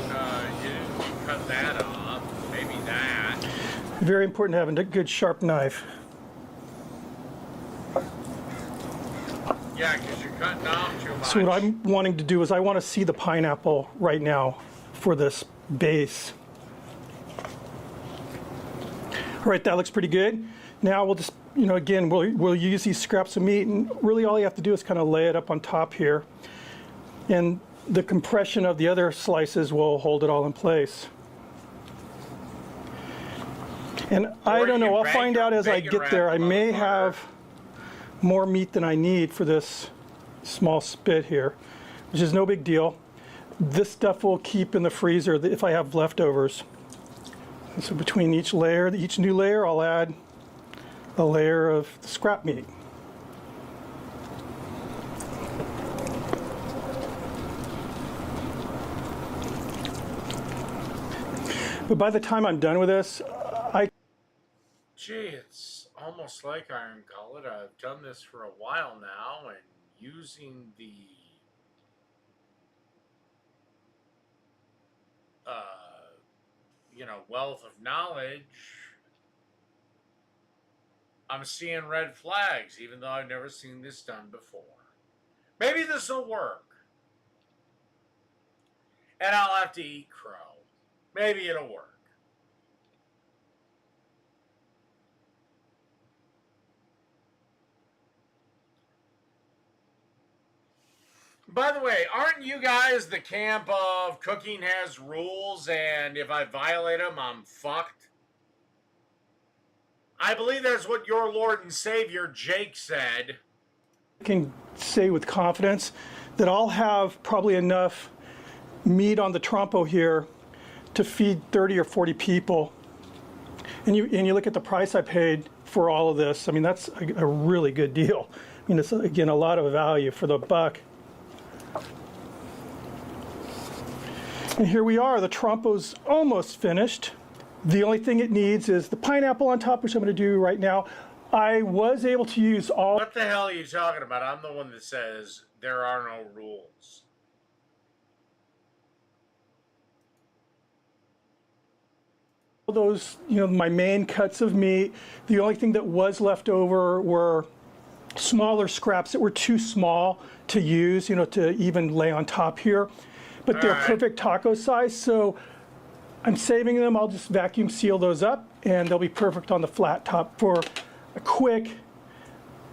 You didn't cut that off. Maybe that. Very important to have a good sharp knife. Yeah, because you're cutting off too much. So what I'm wanting to do is I want to see the pineapple right now for this base. All right, that looks pretty good. Now we'll just, you know, again, we'll use these scraps of meat, and really all you have to do is kind of lay it up on top here. And the compression of the other slices will hold it all in place. And I Or don't you know, I'll bake find it- out as I bake it get there. I wrap may motherfucker. have more meat than I need for this small spit here, which is no big deal. This stuff will keep in the freezer if I have leftovers. And so between each layer, each new layer, I'll add a layer of the scrap meat. But by the time I'm done with this, Gee, it's almost like Iron Gullet. I've done this for a while now, and using the you know, wealth of knowledge, I'm seeing red flags, even though I've never seen this done before. Maybe this will work. And I'll have to eat crow. Maybe it'll work. By the way, aren't you guys the camp of cooking has rules and if I violate them, I'm fucked? I believe that's what your Lord and Savior Jake said. I can say with confidence that I'll have probably enough meat on the trompo here to feed 30 or 40 people. And you look at the price I paid for all of this, I mean, that's a really good deal. I mean, it's, again, a lot of value for the buck. And here we are, the trompo's almost finished. The only thing it needs is the pineapple on top, which I'm going to do right now. I was able to use all... What the hell are you talking about? I'm the one that says there are no rules. Those, you know, my main cuts of meat. The only thing that was left over were smaller scraps that were too small to use, you know, to even lay on top here. But they're perfect taco size, so I'm saving them. I'll just vacuum seal those up, and they'll be perfect on the flat top for a quick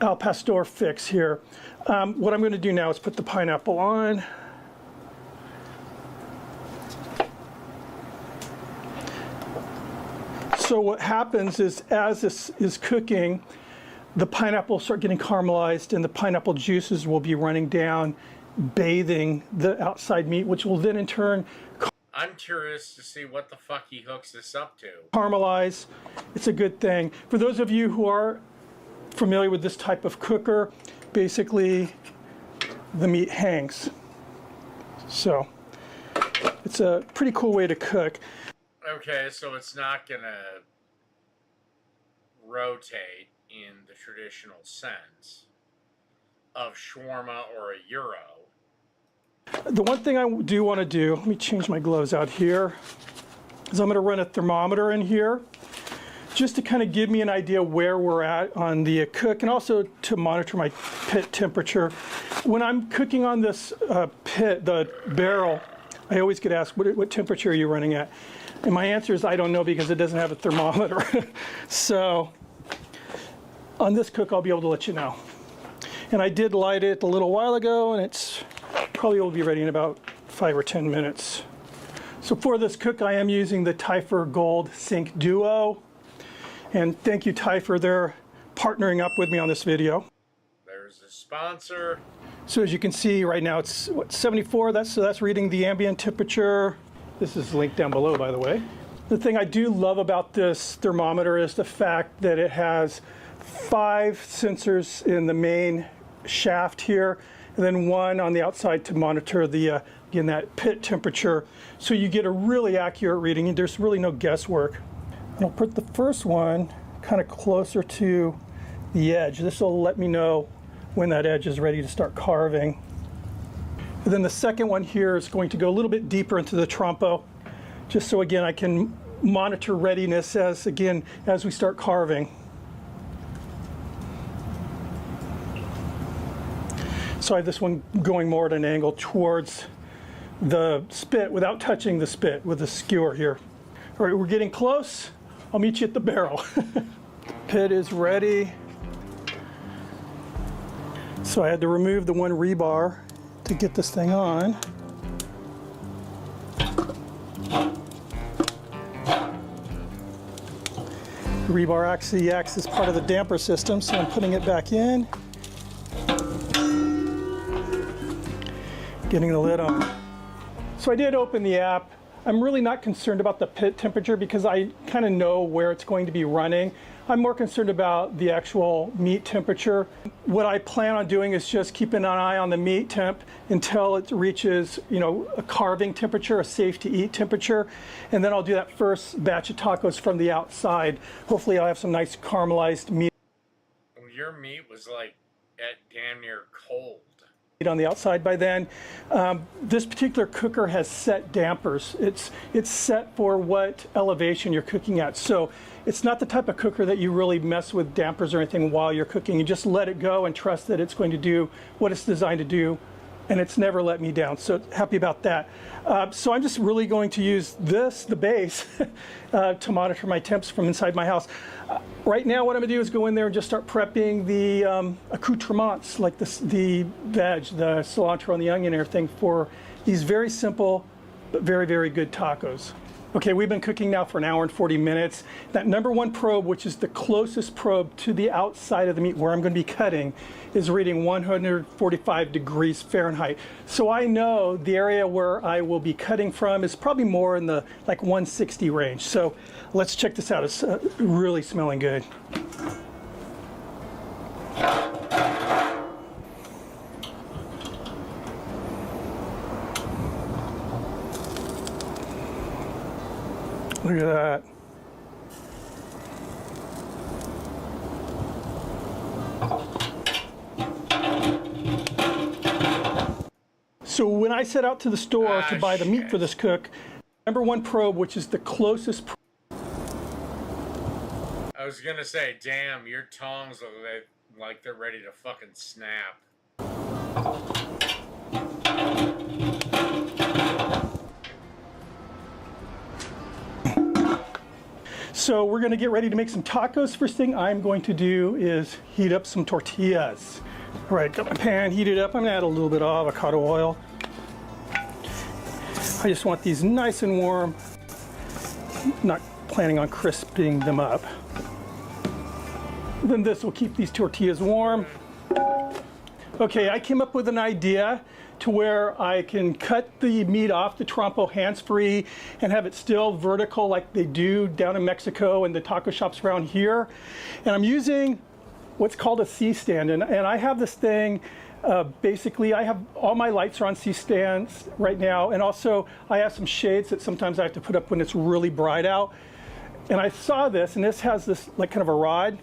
al pastor fix here. What I'm going to do now is put the pineapple on. So what happens is, as this is cooking, the pineapple will start getting caramelized and the pineapple juices will be running down, bathing the outside meat, which will then in turn I'm curious to see what the fuck he hooks this up to. caramelize. It's a good thing. For those of you who are familiar with this type of cooker, basically the meat hangs. So it's a pretty cool way to cook. Okay, so it's not gonna rotate in the traditional sense of shawarma or a gyro. The one thing I do want to do, let me change my gloves out here, is I'm going to run a thermometer in here just to kind of give me an idea where we're at on the cook and also to monitor my pit temperature. When I'm cooking on this pit, the barrel, I always get asked, what temperature are you running at? And my answer is I don't know because it doesn't have a thermometer. So on this cook, I'll be able to let you know. And I did light it a little while ago, and it's probably will be ready in about 5 or 10 minutes. So for this cook, I am using the Tyfer Gold Sync Duo. And thank you, Tyfer. They're partnering up with me on this video. There's a sponsor. So as you can see right now, it's what, 74. That's reading the ambient temperature. This is linked down below, by the way. The thing I do love about this thermometer is the fact that it has 5 sensors in the main shaft here, and then 1 on the outside to monitor the again, that pit temperature. So you get a really accurate reading, and there's really no guesswork. And I'll put the first one kind of closer to the edge. This will let me know when that edge is ready to start carving. And then the second one here is going to go a little bit deeper into the trompo, just so again I can monitor readiness as we start carving. So I have this one going more at an angle towards the spit without touching the spit with the skewer here. All right, we're getting close. I'll meet you at the barrel. Pit is ready. So I had to remove the one rebar to get this thing on. The rebar actually acts as part of the damper system, so I'm putting it back in. Getting the lid on. So I did open the app. I'm really not concerned about the pit temperature because I kind of know where it's going to be running. I'm more concerned about the actual meat temperature. What I plan on doing is just keeping an eye on the meat temp until it reaches, you know, a carving temperature, a safe to eat temperature. And then I'll do that first batch of tacos from the outside. Hopefully I'll have some nice caramelized meat. Your meat was like at damn near cold. On the outside by then. This particular cooker has set dampers. It's set for what elevation you're cooking at. So it's not the type of cooker that you really mess with dampers or anything while you're cooking. You just let it go and trust that it's going to do what it's designed to do and it's never let me down. So happy about that. So I'm just really going to use this, the base, to monitor my temps from inside my house. Right now, what I'm going to do is go in there and just start prepping the accoutrements, like the veg, the cilantro and the onion and everything for these very simple but very, very good tacos. Okay, we've been cooking now for an hour and 40 minutes. That number one probe, which is the closest probe to the outside of the meat where I'm going to be cutting, is reading 145 degrees Fahrenheit. So I know the area where I will be cutting from is probably more in the like 160 range. So let's check this out. It's really smelling good. Look at that. So when I set out to the store to buy the meat for this cook, number one probe, which is the closest I was gonna say, damn, your tongs look like they're ready to fucking snap. So we're going to get ready to make some tacos. First thing I'm going to do is heat up some tortillas. All right, got my pan heated up. I'm going to add a little bit of avocado oil. I just want these nice and warm. Not planning on crisping them up. Then this will keep these tortillas warm. Okay, I came up with an idea to where I can cut the meat off the trompo hands-free and have it still vertical like they do down in Mexico and the taco shops around here. And I'm using what's called a C-stand. And I have this thing, basically I have all my lights are on C-stands right now. And also I have some shades that sometimes I have to put up when it's really bright out. And I saw this, and this has this like kind of a rod,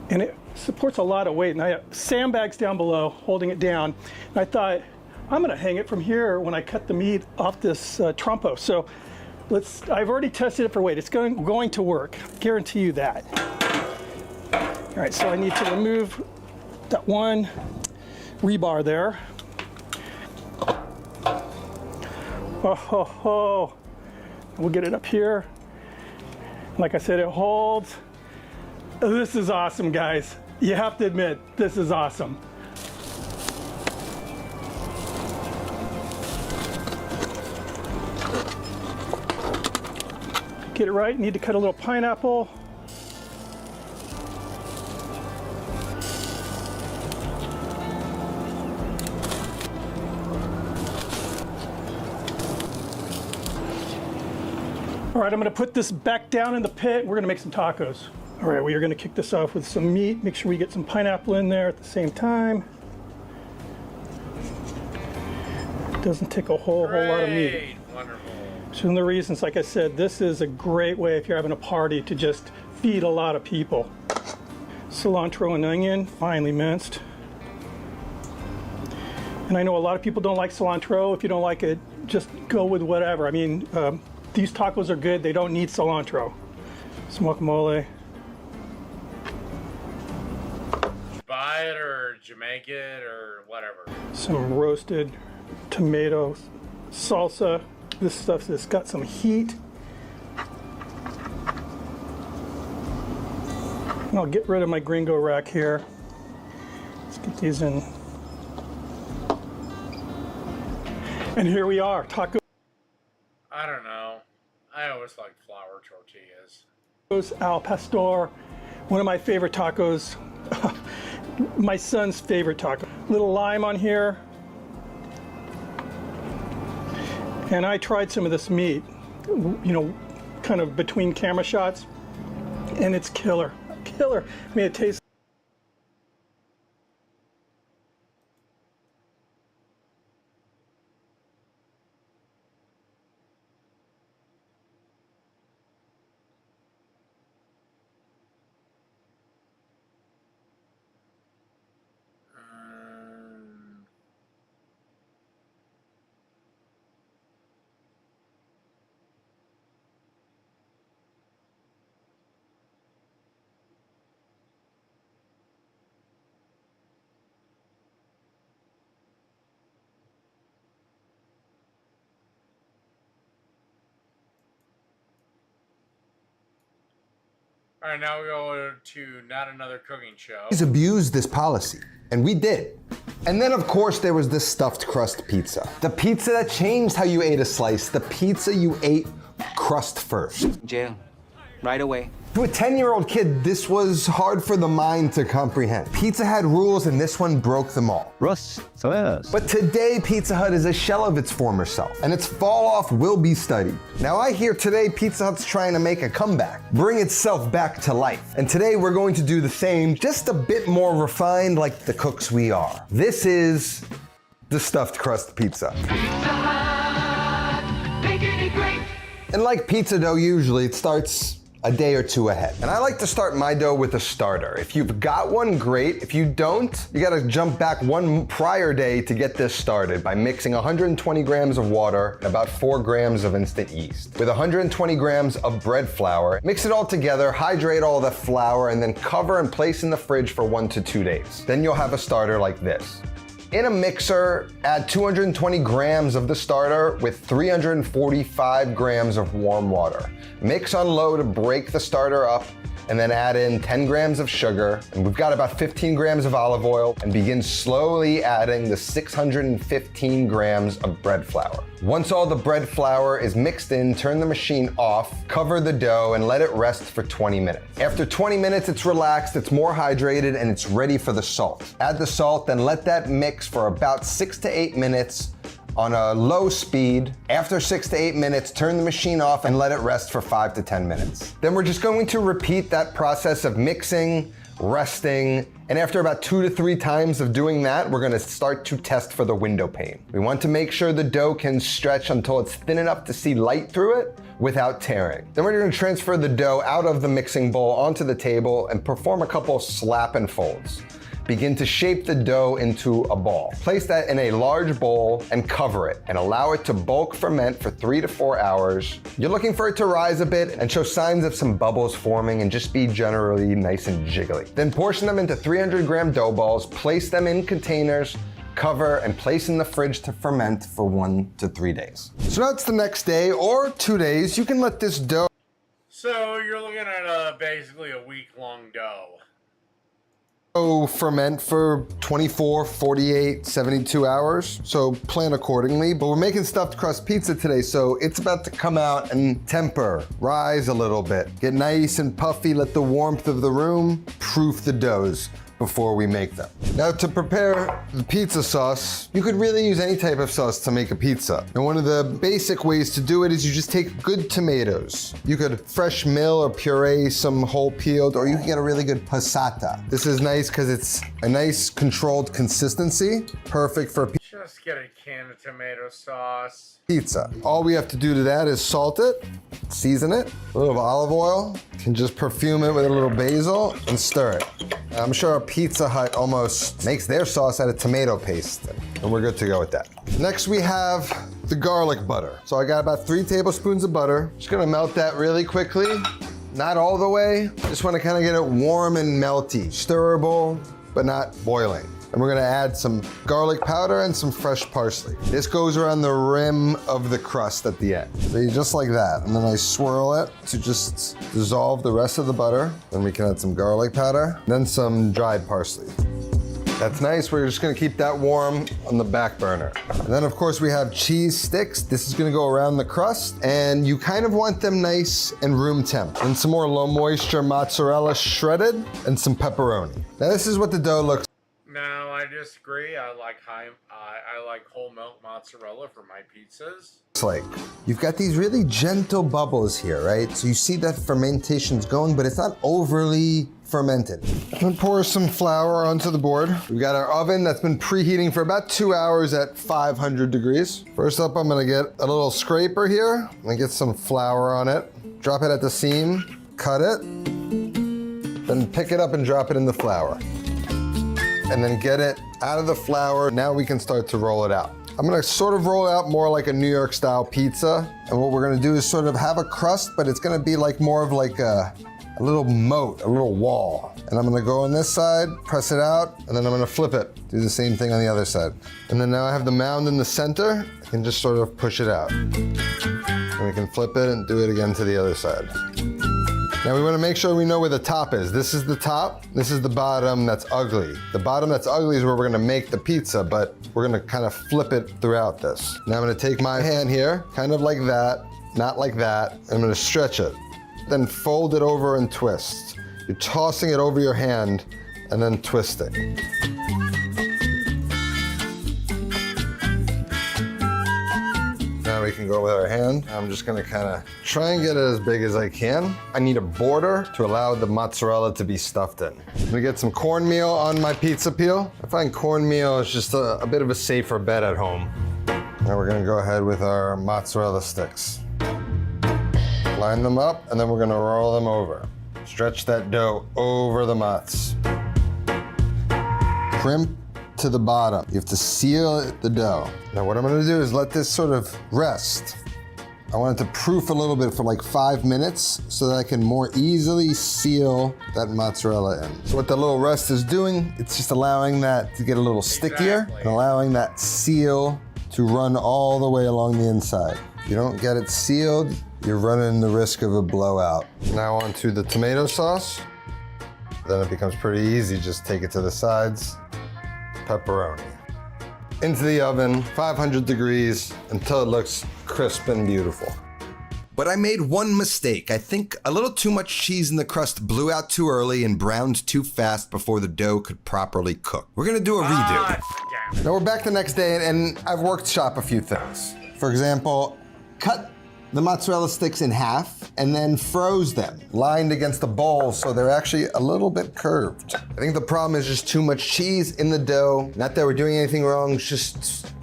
and it supports a lot of weight, and I have sandbags down below holding it down. And I thought, I'm gonna hang it from here when I cut the meat off this trompo. So I've already tested it for weight. It's going to work, guarantee you that. All right, so I need to remove that one rebar there. Oh, ho, ho. We'll get it up here. Like I said, it holds. This is awesome, guys. You have to admit, this is awesome. Get it right, need to cut a little pineapple. All right, I'm gonna put this back down in the pit. We're gonna make some tacos. All right, we are gonna kick this off with some meat. Make sure we get some pineapple in there at the same time. Doesn't take a whole lot of meat. Wonderful. So one of the reasons, like I said, this is a great way if you're having a party to just feed a lot of people. Cilantro and onion, finely minced. And I know a lot of people don't like cilantro. If you don't like it, just go with whatever. I mean, these tacos are good. They don't need cilantro. Some guacamole. Buy it or Jamaica it or whatever. Some roasted tomato salsa. This stuff has got some heat. And I'll get rid of my gringo rack here. Let's get these in. And here we are, taco. I don't know. I always like flour tortillas. Al Pastor, one of my favorite tacos. My son's favorite taco. Little lime on here. And I tried some of this meat, you know, kind of between camera shots, and it's killer. Killer. I mean, it tastes. All right, now we go to Not Another Cooking Show. Abused this policy, and we did. And then, of course, there was this stuffed crust pizza. The pizza that changed how you ate a slice, the pizza you ate crust first. Jail. Right away. To a 10-year-old kid, this was hard for the mind to comprehend. Pizza had rules, and this one broke them all. Russ, yes. But today, Pizza Hut is a shell of its former self, and its fall off will be studied. Now, I hear today Pizza Hut's trying to make a comeback, bring itself back to life. And today, we're going to do the same, just a bit more refined like the cooks we are. This is the stuffed crust pizza. And like pizza dough usually, it starts a day or two ahead. And I like to start my dough with a starter. If you've got one, great. If you don't, you gotta jump back one prior day to get this started by mixing 120 grams of water and about 4 grams of instant yeast. With 120 grams of bread flour, mix it all together, hydrate all the flour, and then cover and place in the fridge for 1 to 2 days. Then you'll have a starter like this. In a mixer, add 220 grams of the starter with 345 grams of warm water. Mix on low to break the starter up, and then add in 10 grams of sugar, and we've got about 15 grams of olive oil, and begin slowly adding the 615 grams of bread flour. Once all the bread flour is mixed in, turn the machine off, cover the dough, and let it rest for 20 minutes. After 20 minutes, it's relaxed, it's more hydrated, and it's ready for the salt. Add the salt, then let that mix for about 6 to 8 minutes on a low speed. After 6 to 8 minutes, turn the machine off and let it rest for 5 to 10 minutes. Then we're just going to repeat that process of mixing, resting, and after about 2 to 3 times of doing that, we're gonna start to test for the window pane. We want to make sure the dough can stretch until it's thin enough to see light through it without tearing. Then we're gonna transfer the dough out of the mixing bowl onto the table and perform a couple slap and folds. Begin to shape the dough into a ball. Place that in a large bowl and cover it and allow it to bulk ferment for 3 to 4 hours. You're looking for it to rise a bit and show signs of some bubbles forming and just be generally nice and jiggly. Then portion them into 300-gram dough balls, place them in containers, cover, and place in the fridge to ferment for 1 to 3 days. So that's the next day or 2 days. You can let this dough So you're looking at basically a week-long dough. ferment for 24, 48, 72 hours, so plan accordingly. But we're making stuffed crust pizza today, so it's about to come out and temper, rise a little bit, get nice and puffy, let the warmth of the room proof the doughs before we make them. Now to prepare the pizza sauce, you could really use any type of sauce to make a pizza. And one of the basic ways to do it is you just take good tomatoes. You could fresh mill or puree some whole peeled, or you can get a really good passata. This is nice because it's a nice controlled consistency, perfect for Just get a can of tomato sauce. pizza. All we have to do to that is salt it, season it, a little olive oil, and just perfume it with a little basil and stir it. I'm sure Pizza Hut almost makes their sauce out of tomato paste, and we're good to go with that. Next we have the garlic butter. So I got about 3 tablespoons of butter. Just gonna melt that really quickly. Not all the way, just wanna kinda get it warm and melty. Stirrable, but not boiling. And we're gonna add some garlic powder and some fresh parsley. This goes around the rim of the crust at the end. So you just like that. And then I swirl it to just dissolve the rest of the butter. Then we can add some garlic powder, then some dried parsley. That's nice. We're just gonna keep that warm on the back burner. And then of course we have cheese sticks. This is gonna go around the crust, and you kind of want them nice and room temp. And some more low moisture mozzarella shredded and some pepperoni. Now this is what the dough looks No, I disagree. I like whole milk mozzarella for my pizzas. like. You've got these really gentle bubbles here, right? So you see that fermentation's going, but it's not overly fermented. I'm gonna pour some flour onto the board. We've got our oven that's been preheating for about 2 hours at 500 degrees. First up, I'm gonna get a little scraper here and get some flour on it. Drop it at the seam, cut it, then pick it up and drop it in the flour. And then get it out of the flour. Now we can start to roll it out. I'm gonna sort of roll it out more like a New York style pizza. And what we're gonna do is sort of have a crust, but it's gonna be like more of like a little moat, a little wall. And I'm gonna go on this side, press it out, and then I'm gonna flip it. Do the same thing on the other side. And then now I have the mound in the center, I can just sort of push it out. And we can flip it and do it again to the other side. Now we want to make sure we know where the top is. This is the top, this is the bottom that's ugly. The bottom that's ugly is where we're gonna make the pizza, but we're gonna kind of flip it throughout this. Now I'm gonna take my hand here, kind of like that, not like that. I'm gonna stretch it. Then fold it over and twist. You're tossing it over your hand and then twisting. Now we can go with our hand. I'm just gonna kind of try and get it as big as I can. I need a border to allow the mozzarella to be stuffed in. I'm gonna get some cornmeal on my pizza peel. I find cornmeal is just a bit of a safer bet at home. Now we're gonna go ahead with our mozzarella sticks. Line them up, and then we're gonna roll them over. Stretch that dough over the mozz. Crimp to the bottom. You have to seal the dough. Now what I'm gonna do is let this sort of rest. I want it to proof a little bit for like 5 minutes so that I can more easily seal that mozzarella in. So what the little rest is doing, it's just allowing that to get a little stickier and allowing that seal to run all the way along the inside. If you don't get it sealed, you're running the risk of a blowout. Now onto the tomato sauce. Then it becomes pretty easy. Just take it to the sides. Pepperoni. Into the oven, 500 degrees, until it looks crisp and beautiful. But I made one mistake. I think a little too much cheese in the crust blew out too early and browned too fast before the dough could properly cook. We're gonna do a redo. Now we're back the next day, and I've workshop a few things. For example, cut the mozzarella sticks in half and then froze them, lined against the bowl so they're actually a little bit curved. I think the problem is just too much cheese in the dough. Not that we're doing anything wrong, it's just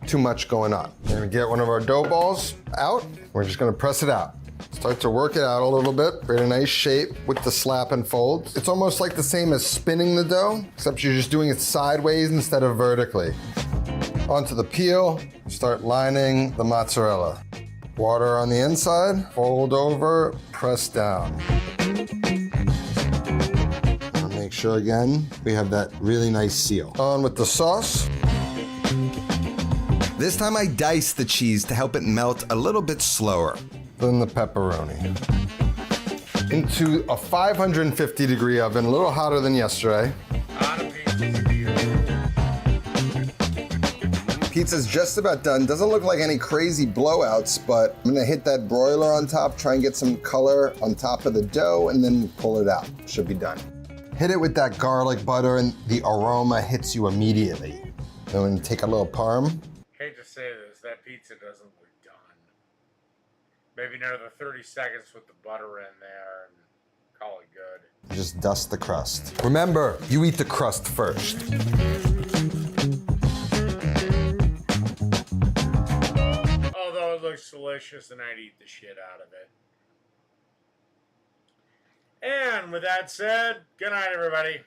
too much going on. We're gonna get one of our dough balls out. We're just gonna press it out. Start to work it out a little bit, create a nice shape with the slap and fold. It's almost like the same as spinning the dough, except you're just doing it sideways instead of vertically. Onto the peel, start lining the mozzarella. Water on the inside, fold over, press down. Make sure again, we have that really nice seal. On with the sauce. This time I diced the cheese to help it melt a little bit slower. Then the pepperoni. Into a 550 degree oven, a little hotter than yesterday. Pizza's just about done. Doesn't look like any crazy blowouts, but I'm gonna hit that broiler on top, try and get some color on top of the dough, and then pull it out. Should be done. Hit it with that garlic butter, and the aroma hits you immediately. Then when you take a little parm. Hate to say this, that pizza doesn't look done. Maybe another 30 seconds with the butter in there and call it good. Just dust the crust. Remember, you eat the crust first. Although it looks delicious, and I'd eat the shit out of it. And with that said, good night, everybody.